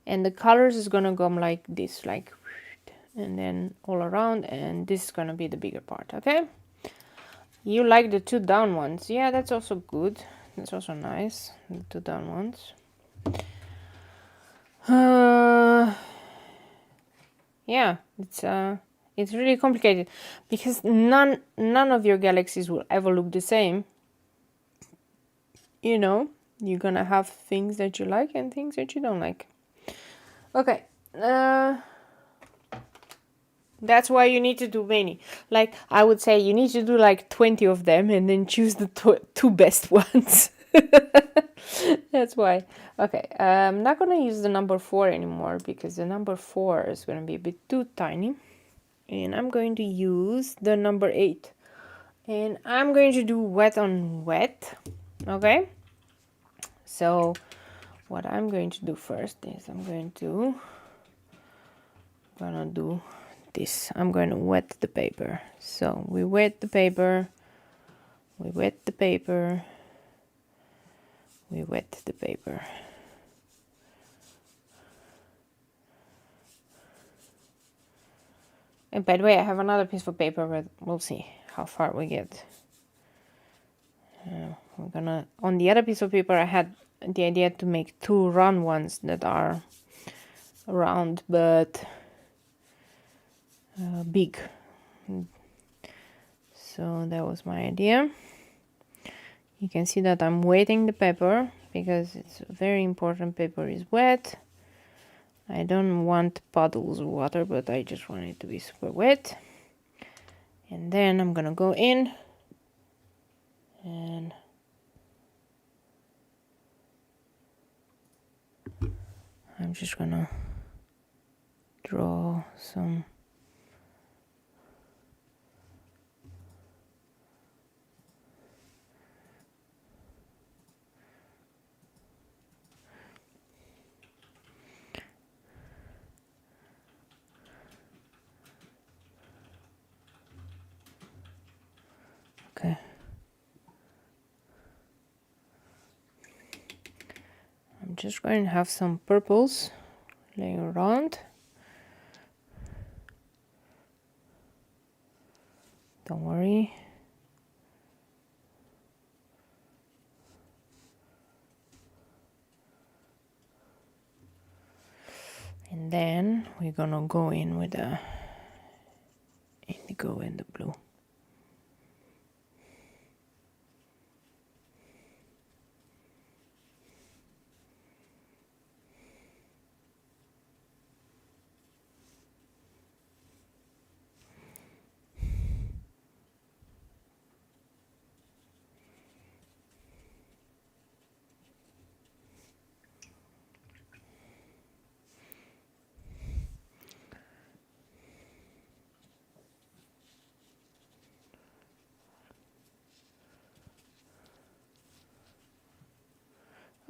and the colors is gonna go like this, like, and then all around, and this is gonna be the bigger part. Okay, you like the 2 down ones? Yeah, that's also good. That's also nice, the 2 down ones. Yeah, it's really complicated because none of your galaxies will ever look the same. You know, you're gonna have things that you like and things that you don't like. Okay, that's why you need to do many. Like, I would say you need to do like 20 of them and then choose the 2 best ones. That's why. Okay, I'm not gonna use the number 4 anymore because the number 4 is gonna be a bit too tiny. And I'm going to use the number 8. And I'm going to do wet on wet. Okay, so what I'm going to do first is I'm gonna do this. I'm going to wet the paper. So we wet the paper, we wet the paper, we wet the paper. And by the way, I have another piece of paper, but we'll see how far we get. We're gonna, on the other piece of paper, I had the idea to make two round ones that are round but big. So that was my idea. You can see that I'm wetting the paper because it's very important. Paper is wet. I don't want puddles of water, but I just want it to be super wet. And then I'm gonna go in and I'm just gonna draw some okay. I'm just going to have some purples laying around. Don't worry. And then we're gonna go in with the indigo and the blue.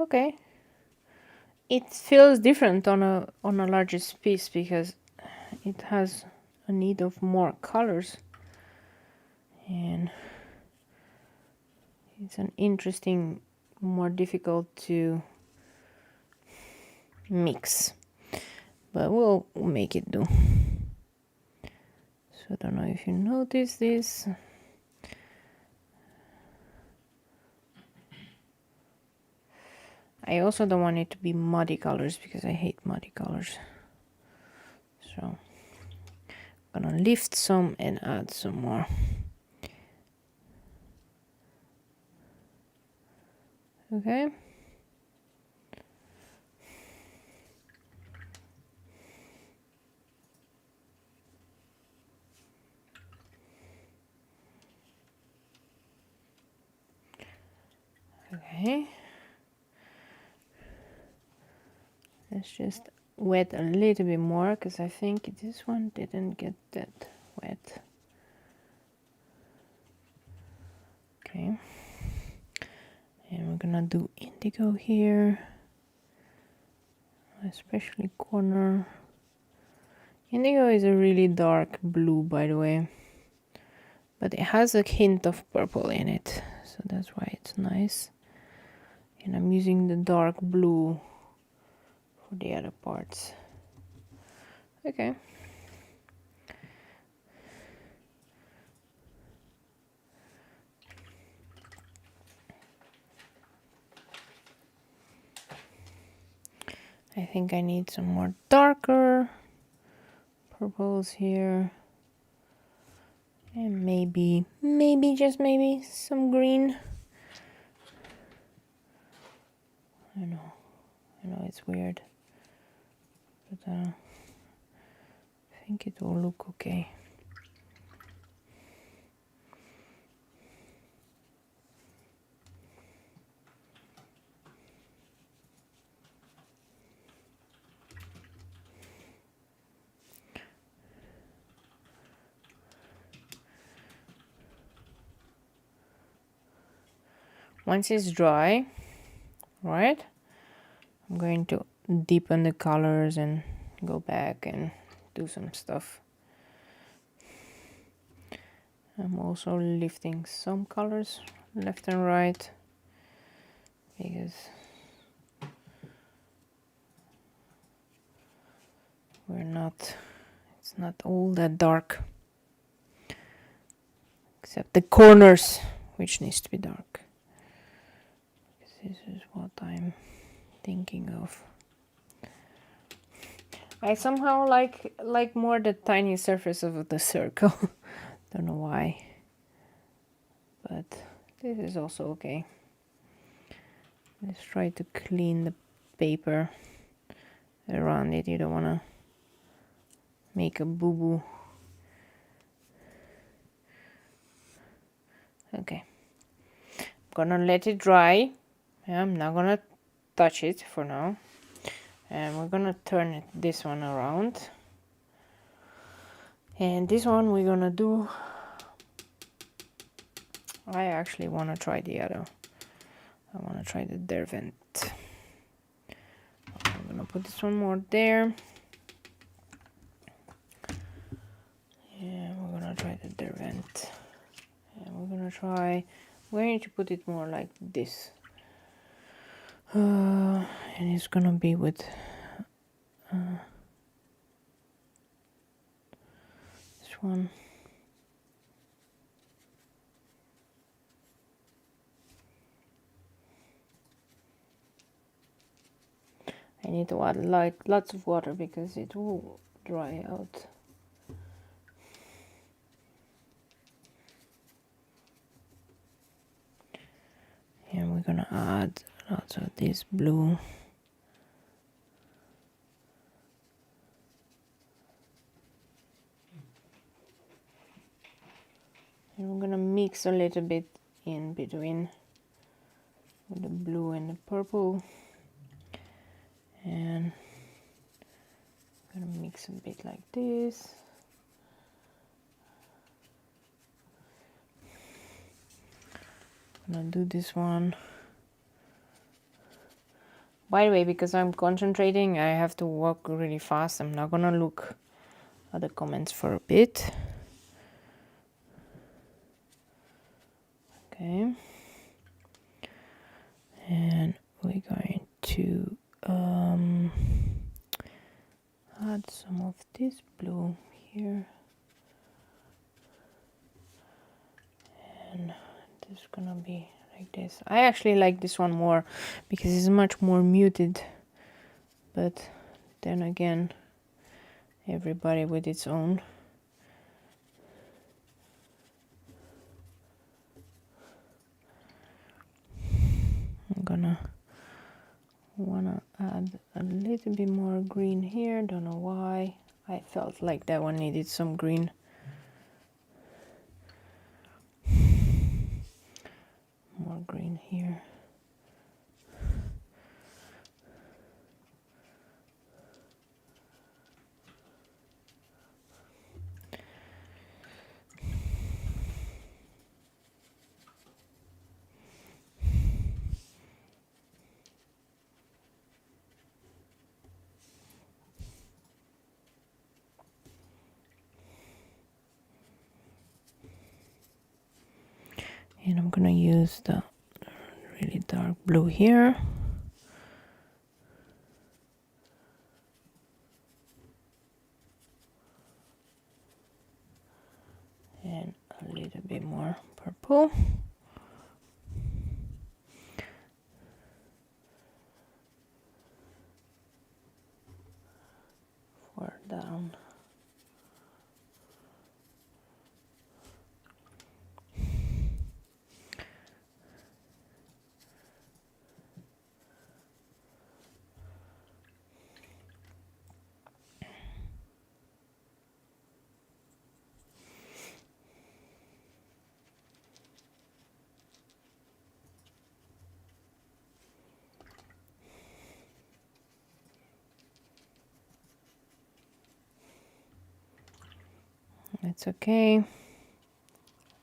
Okay, it feels different on a larger piece because it has a need of more colors, and it's an interesting, more difficult to mix, but we'll make it do. So I don't know if you notice this. I also don't want it to be muddy colors because I hate muddy colors. So I'm gonna lift some and add some more. Okay. Okay. Let's just wet a little bit more because I think this one didn't get that wet. Okay. And we're gonna do indigo here, especially corner. Indigo is a really dark blue, by the way, but it has a hint of purple in it, so that's why it's nice. And I'm using the dark blue for the other parts. Okay. I think I need some more darker purples here. And maybe, just maybe, some green. I know it's weird, but I think it will look okay. Once it's dry, right, I'm going to deepen the colors and go back and do some stuff. I'm also lifting some colors left and right because it's not all that dark, except the corners, which needs to be dark. This is what I'm thinking of. I somehow like more the tiny surface of the circle. Don't know why, but this is also okay. Let's try to clean the paper around it. You don't want to make a boo-boo. Okay, I'm gonna let it dry. I'm not gonna touch it for now, and we're gonna turn this one around, and this one we're gonna do, I actually want to try the other. I want to try the dervent. I'm gonna put this one more there, and we're gonna try the dervent, and we're going to put it more like this, and it's gonna be with this one. I need to add like lots of water because it will dry out. And we're gonna add lots of this blue. And we're gonna mix a little bit in between with the blue and the purple. And I'm gonna mix a bit like this. I'm gonna do this one. By the way, because I'm concentrating, I have to walk really fast. I'm not gonna look at the comments for a bit. Okay. And we're going to add some of this blue here. And this is gonna be like this. I actually like this one more because it's much more muted, but then again, everybody with its own. I'm gonna wanna add a little bit more green here. Don't know why. I felt like that one needed some green. More green here. And I'm gonna use the really dark blue here. And a little bit more purple. For down. It's okay.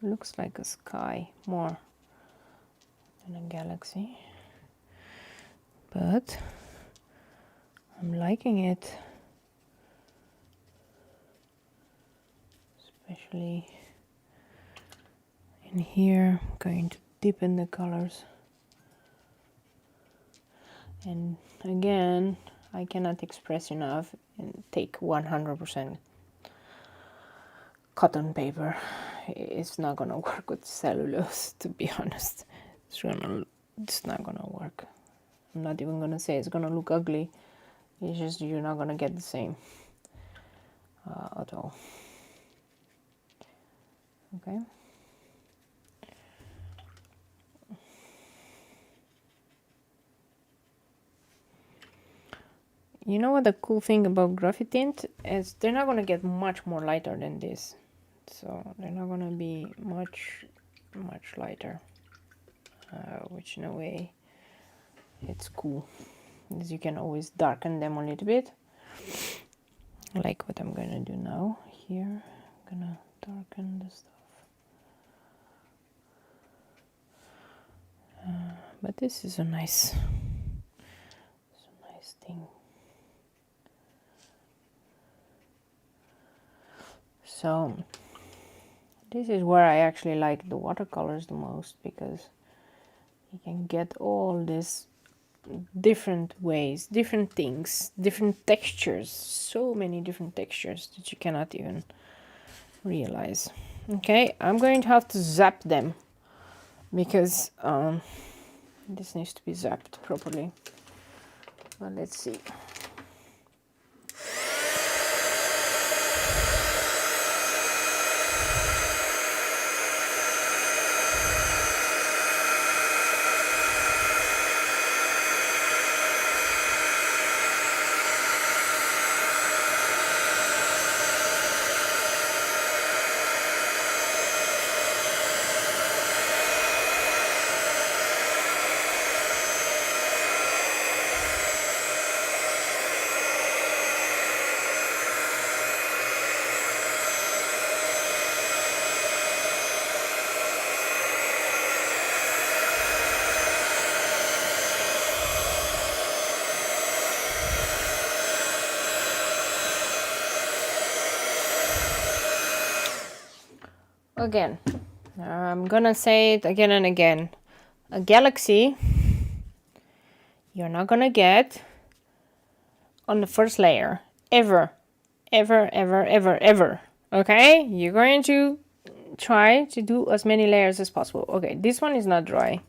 Looks like a sky more than a galaxy, but I'm liking it, especially in here. I'm going to deepen the colors. And again, I cannot express enough and take 100% cotton paper. It's not gonna work with cellulose, to be honest. It's not gonna work. I'm not even gonna say it's gonna look ugly. It's just you're not gonna get the same at all. Okay. You know what the cool thing about graphite tint is? They're not gonna get much more lighter than this. So they're not gonna be much lighter, which in a way it's cool, because you can always darken them a little bit, like what I'm gonna do now. Here I'm gonna darken the stuff, but this is a nice thing. So this is where I actually like the watercolors the most, because you can get all this different ways, different things, different textures, so many different textures that you cannot even realize. Okay, I'm going to have to zap them, because this needs to be zapped properly. But let's see. Again, I'm gonna say it again and again. A galaxy you're not gonna get on the first layer, ever. Okay, you're going to try to do as many layers as possible. Okay, this one is not dry.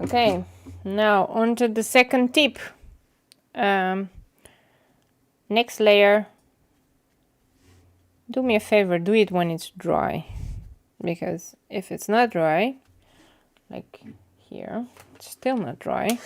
Okay, now on to the second tip. Next layer, do me a favor, do it when it's dry, because if it's not dry, like here, it's still not dry.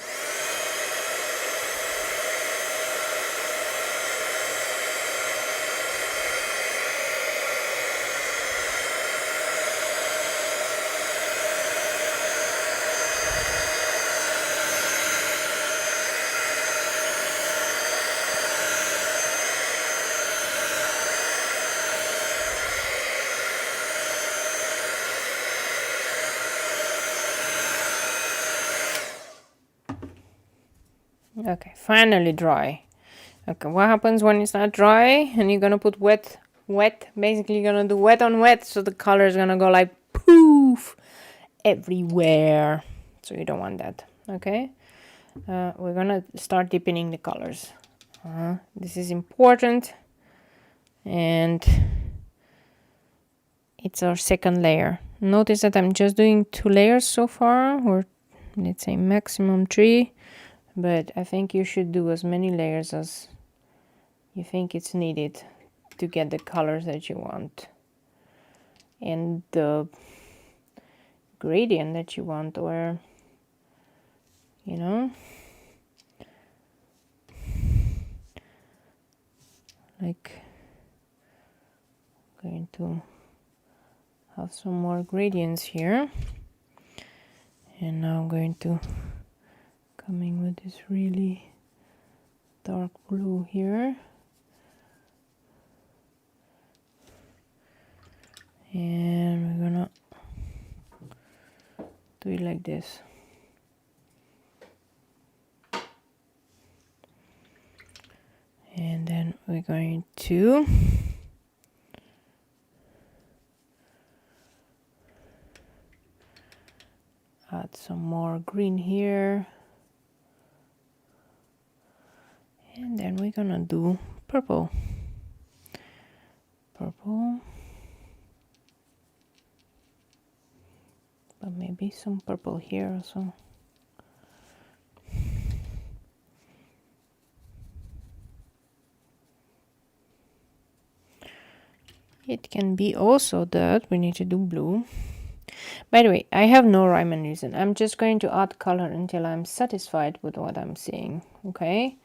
Okay, finally dry. Okay, what happens when it's not dry and you're gonna put wet, basically you're gonna do wet on wet, so the color is gonna go like poof everywhere. So you don't want that, okay? We're gonna start deepening the colors. This is important, and it's our second layer. Notice that I'm just doing 2 layers so far, or let's say maximum 3. But I think you should do as many layers as you think it's needed to get the colors that you want and the gradient that you want, or you know, like going to have some more gradients here, and now I'm going to coming with this really dark blue here, and we're gonna do it like this. And then we're going to add some more green here, and then we're gonna do purple, but maybe some purple here also. It can be also that we need to do blue. By the way, I have no rhyme and reason. I'm just going to add color until I'm satisfied with what I'm seeing, okay?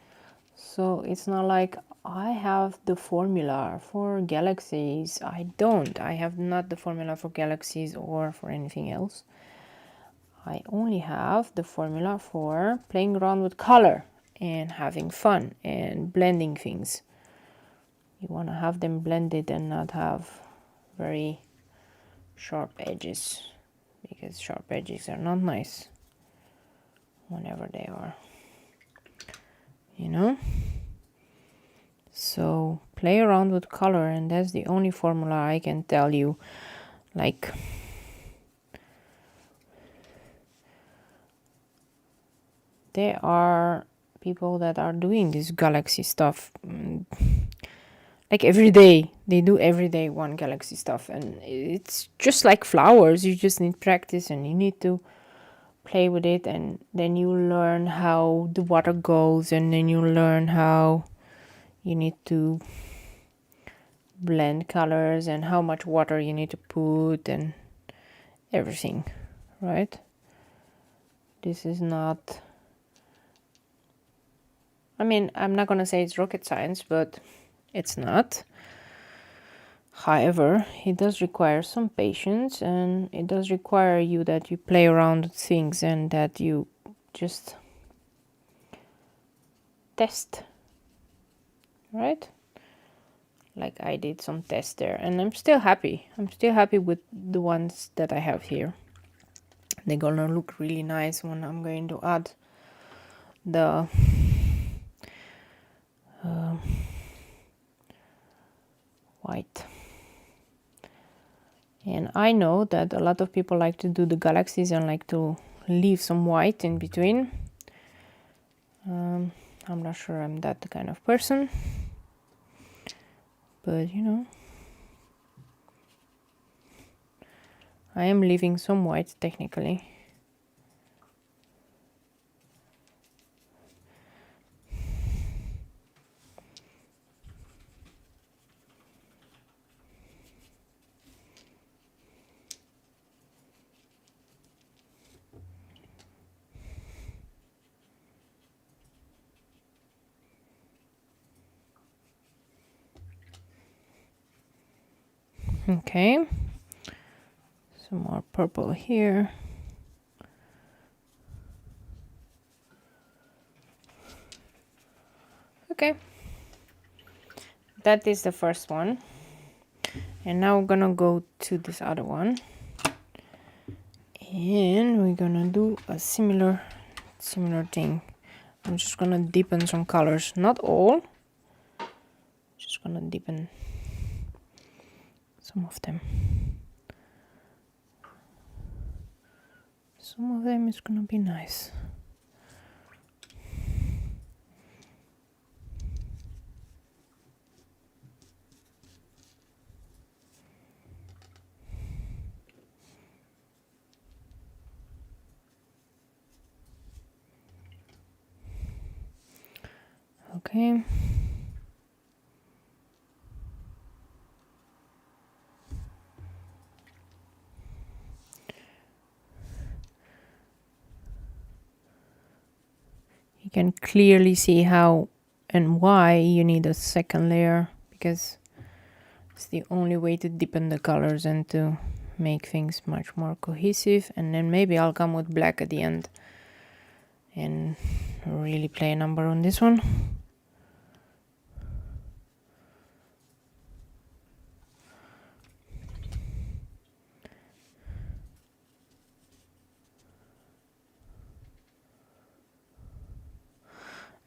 So it's not like I have the formula for galaxies. I don't. I have not the formula for galaxies or for anything else. I only have the formula for playing around with color and having fun and blending things. You want to have them blended and not have very sharp edges, because sharp edges are not nice whenever they are, you know. So play around with color, and that's the only formula I can tell you. Like, there are people that are doing this galaxy stuff like every day. They do every day one galaxy stuff, and it's just like flowers. You just need practice, and you need to play with it, and then you learn how the water goes, and then you learn how you need to blend colors and how much water you need to put and everything, right? This is not, I mean, I'm not gonna say it's rocket science, but it's not. However, it does require some patience, and it does require you that you play around with things and that you just test, right? Like I did some tests there, and I'm still happy. I'm still happy with the ones that I have here. They're gonna look really nice when I'm going to add the white. And I know that a lot of people like to do the galaxies and like to leave some white in between. I'm not sure I'm that kind of person, but you know, I am leaving some white technically. Okay, some more purple here. Okay, that is the first one, and now we're gonna go to this other one, and we're gonna do a similar thing. I'm just gonna deepen some colors, not all, just gonna deepen some of them. Some of them is gonna be nice. Okay. you can clearly see how and why you need a second layer, because it's the only way to deepen the colors and to make things much more cohesive. And then maybe I'll come with black at the end and really play a number on this one.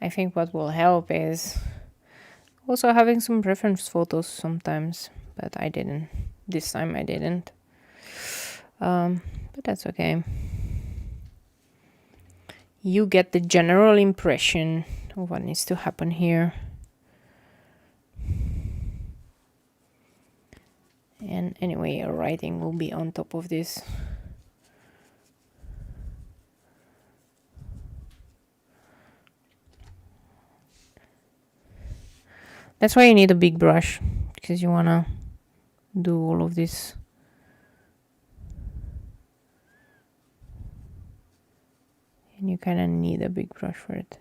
I think what will help is also having some reference photos sometimes, but I didn't. This time I didn't. But that's okay. You get the general impression of what needs to happen here. And anyway, your writing will be on top of this. That's why you need a big brush, because you want to do all of this. And you kind of need a big brush for it.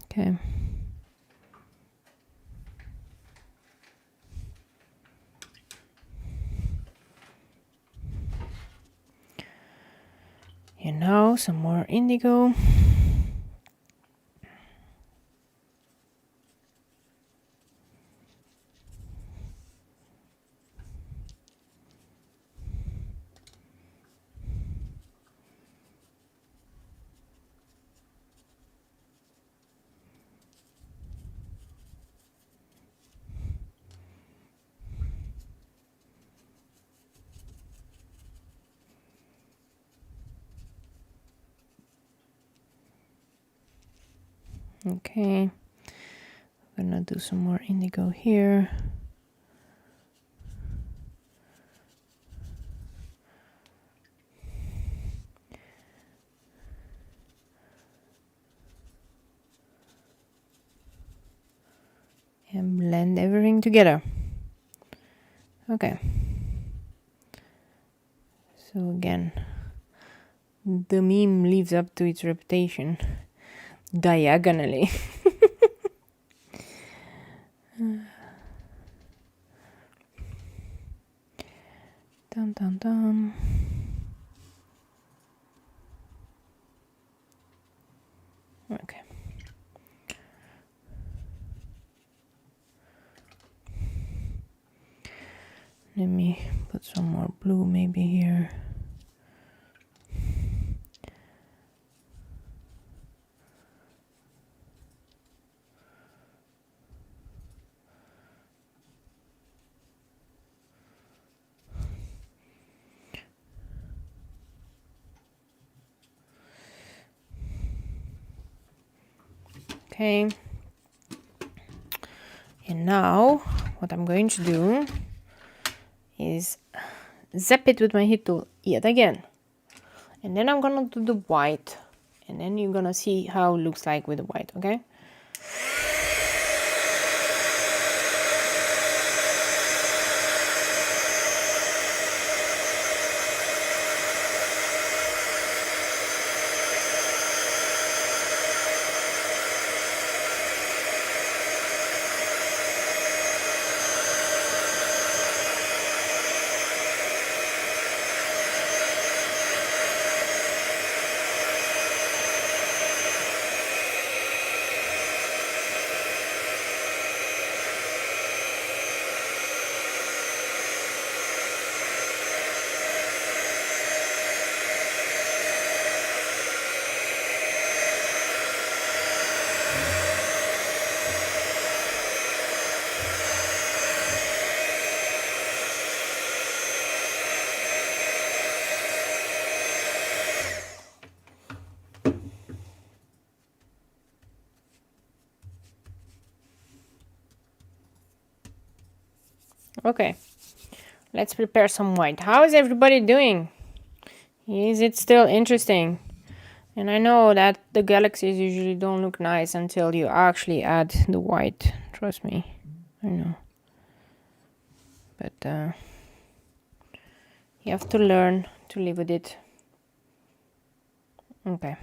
Okay. And now some more indigo. Okay, I'm gonna do some more indigo here. And blend everything together. Okay. So again, the meme lives up to its reputation. Diagonally. Dun dun dun. Okay. Let me put some more blue maybe here. Okay, and now what I'm going to do is zap it with my heat tool yet again, and then I'm gonna do the white, and then you're gonna see how it looks like with the white. Okay. Okay, let's prepare some white. How is everybody doing? Is it still interesting? And I know that the galaxies usually don't look nice until you actually add the white. Trust me, I know. but you have to learn to live with it. Okay,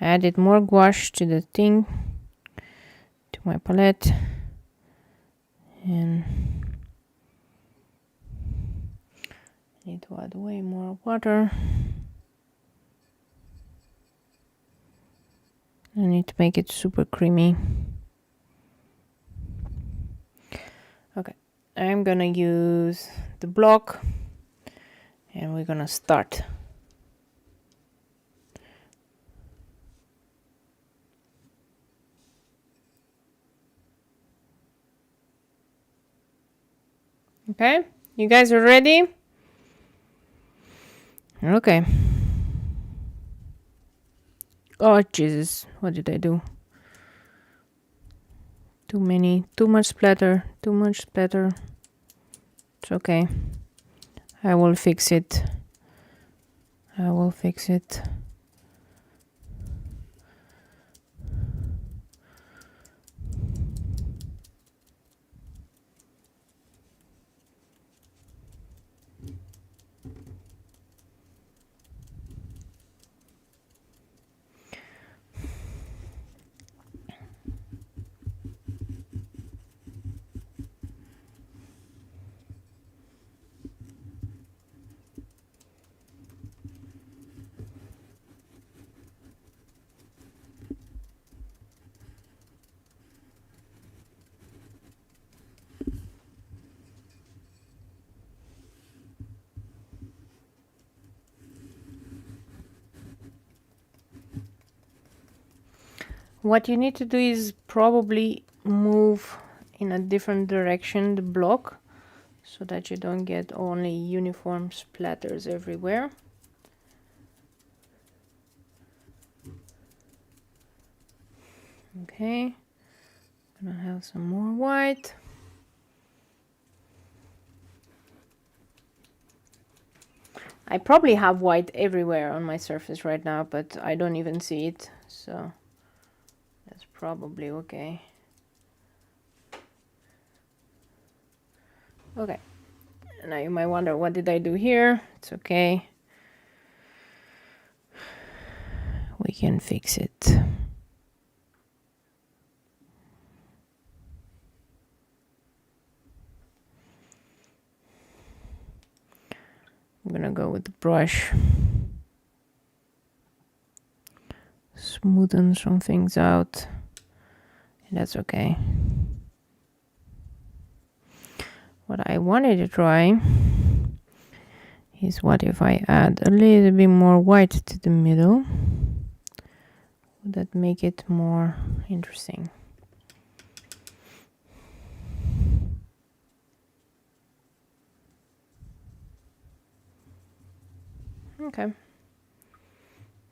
I added more gouache to the thing, to my palette, and I need to add way more water. I need to make it super creamy. Okay, I'm gonna use the block and we're gonna start. Okay, you guys are ready? Okay. Oh Jesus, what did I do? Too much splatter, too much splatter. It's okay. I will fix it. I will fix it. What you need to do is probably move in a different direction the block so that you don't get only uniform splatters everywhere. Okay, gonna have some more white. I probably have white everywhere on my surface right now, but I don't even see it, so that's probably okay. Okay, now you might wonder, what did I do here? It's okay. We can fix it. I'm gonna go with the brush. Smoothen some things out, and that's okay. What I wanted to try is, what if I add a little bit more white to the middle? Would that make it more interesting? Okay.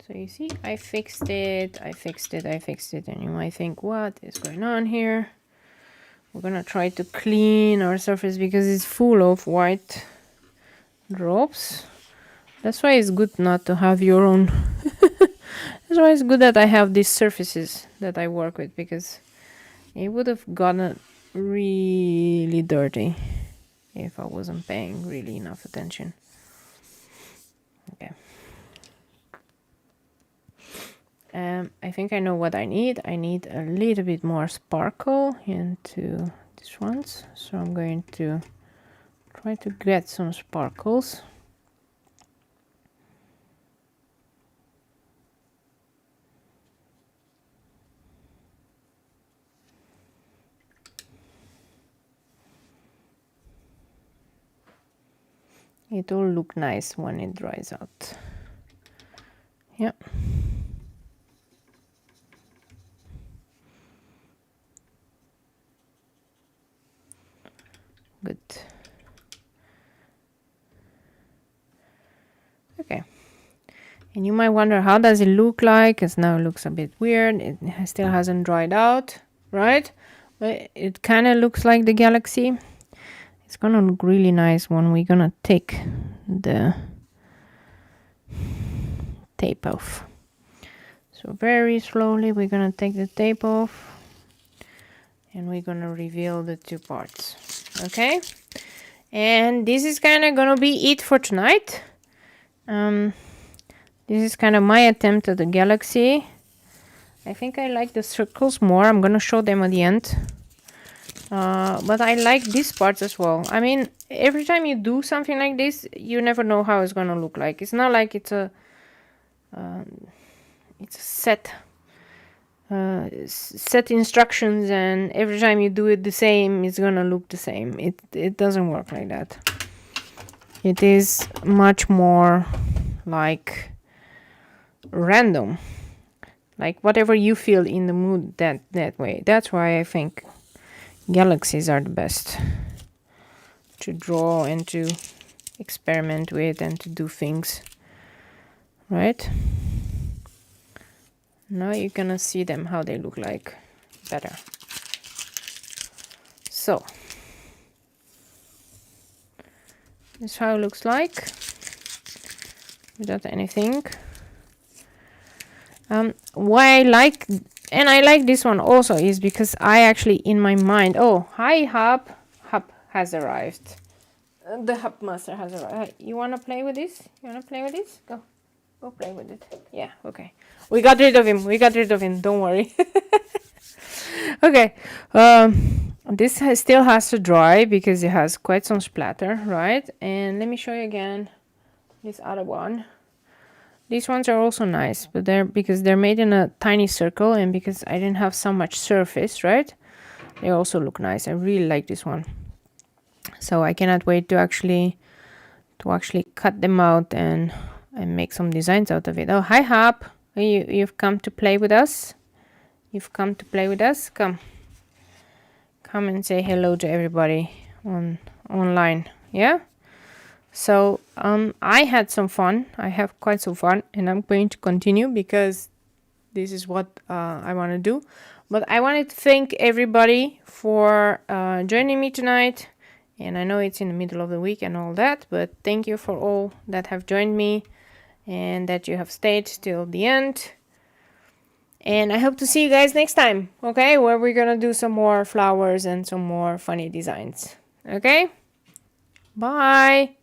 So you see, I fixed it, and you might think, what is going on here? We're gonna try to clean our surface because it's full of white drops. That's why it's good not to have your own. That's why it's good that I have these surfaces that I work with, because it would have gotten really dirty if I wasn't paying really enough attention. Okay. I think I know what I need. I need a little bit more sparkle into these ones. So I'm going to try to get some sparkles. It will look nice when it dries out. Yeah. Good. Okay. And you might wonder, how does it look like? Because now it looks a bit weird. It still hasn't dried out, right? But it kind of looks like the galaxy. It's gonna look really nice when we're gonna take the tape off. So very slowly we're gonna take the tape off and we're gonna reveal the two parts. Okay, And this is kind of gonna be it for tonight. This is kind of my attempt at the galaxy. I think I like the circles more. I'm gonna show them at the end. But I like these parts as well. I mean, every time you do something like this, you never know how it's gonna look like. It's not like it's a set instructions, and every time you do it the same, it's gonna look the same. It doesn't work like that. It is much more like random, like whatever you feel in the mood that way. That's why I think galaxies are the best to draw and to experiment with and to do things, right? Now you're gonna see them how they look like better. So this is how it looks like without anything. Why I like this one also is because I actually in my mind, oh hi Hub has arrived. The Hub master has arrived. You wanna play with this? Go play with it. Yeah, okay. We got rid of him. Don't worry. Okay. This still has to dry because it has quite some splatter, right? And let me show you again this other one. These ones are also nice, but because they're made in a tiny circle and because I didn't have so much surface, right? They also look nice. I really like this one. So I cannot wait to actually cut them out and make some designs out of it. Oh, hi Hop. You've come to play with us? Come and say hello to everybody online. Yeah? So I had some fun. I have quite some fun, and I'm going to continue because this is what I want to do. But I wanted to thank everybody for joining me tonight. And I know it's in the middle of the week and all that, but thank you for all that have joined me and that you have stayed till the end. And I hope to see you guys next time, okay? Where we're gonna do some more flowers and some more funny designs, okay? Bye!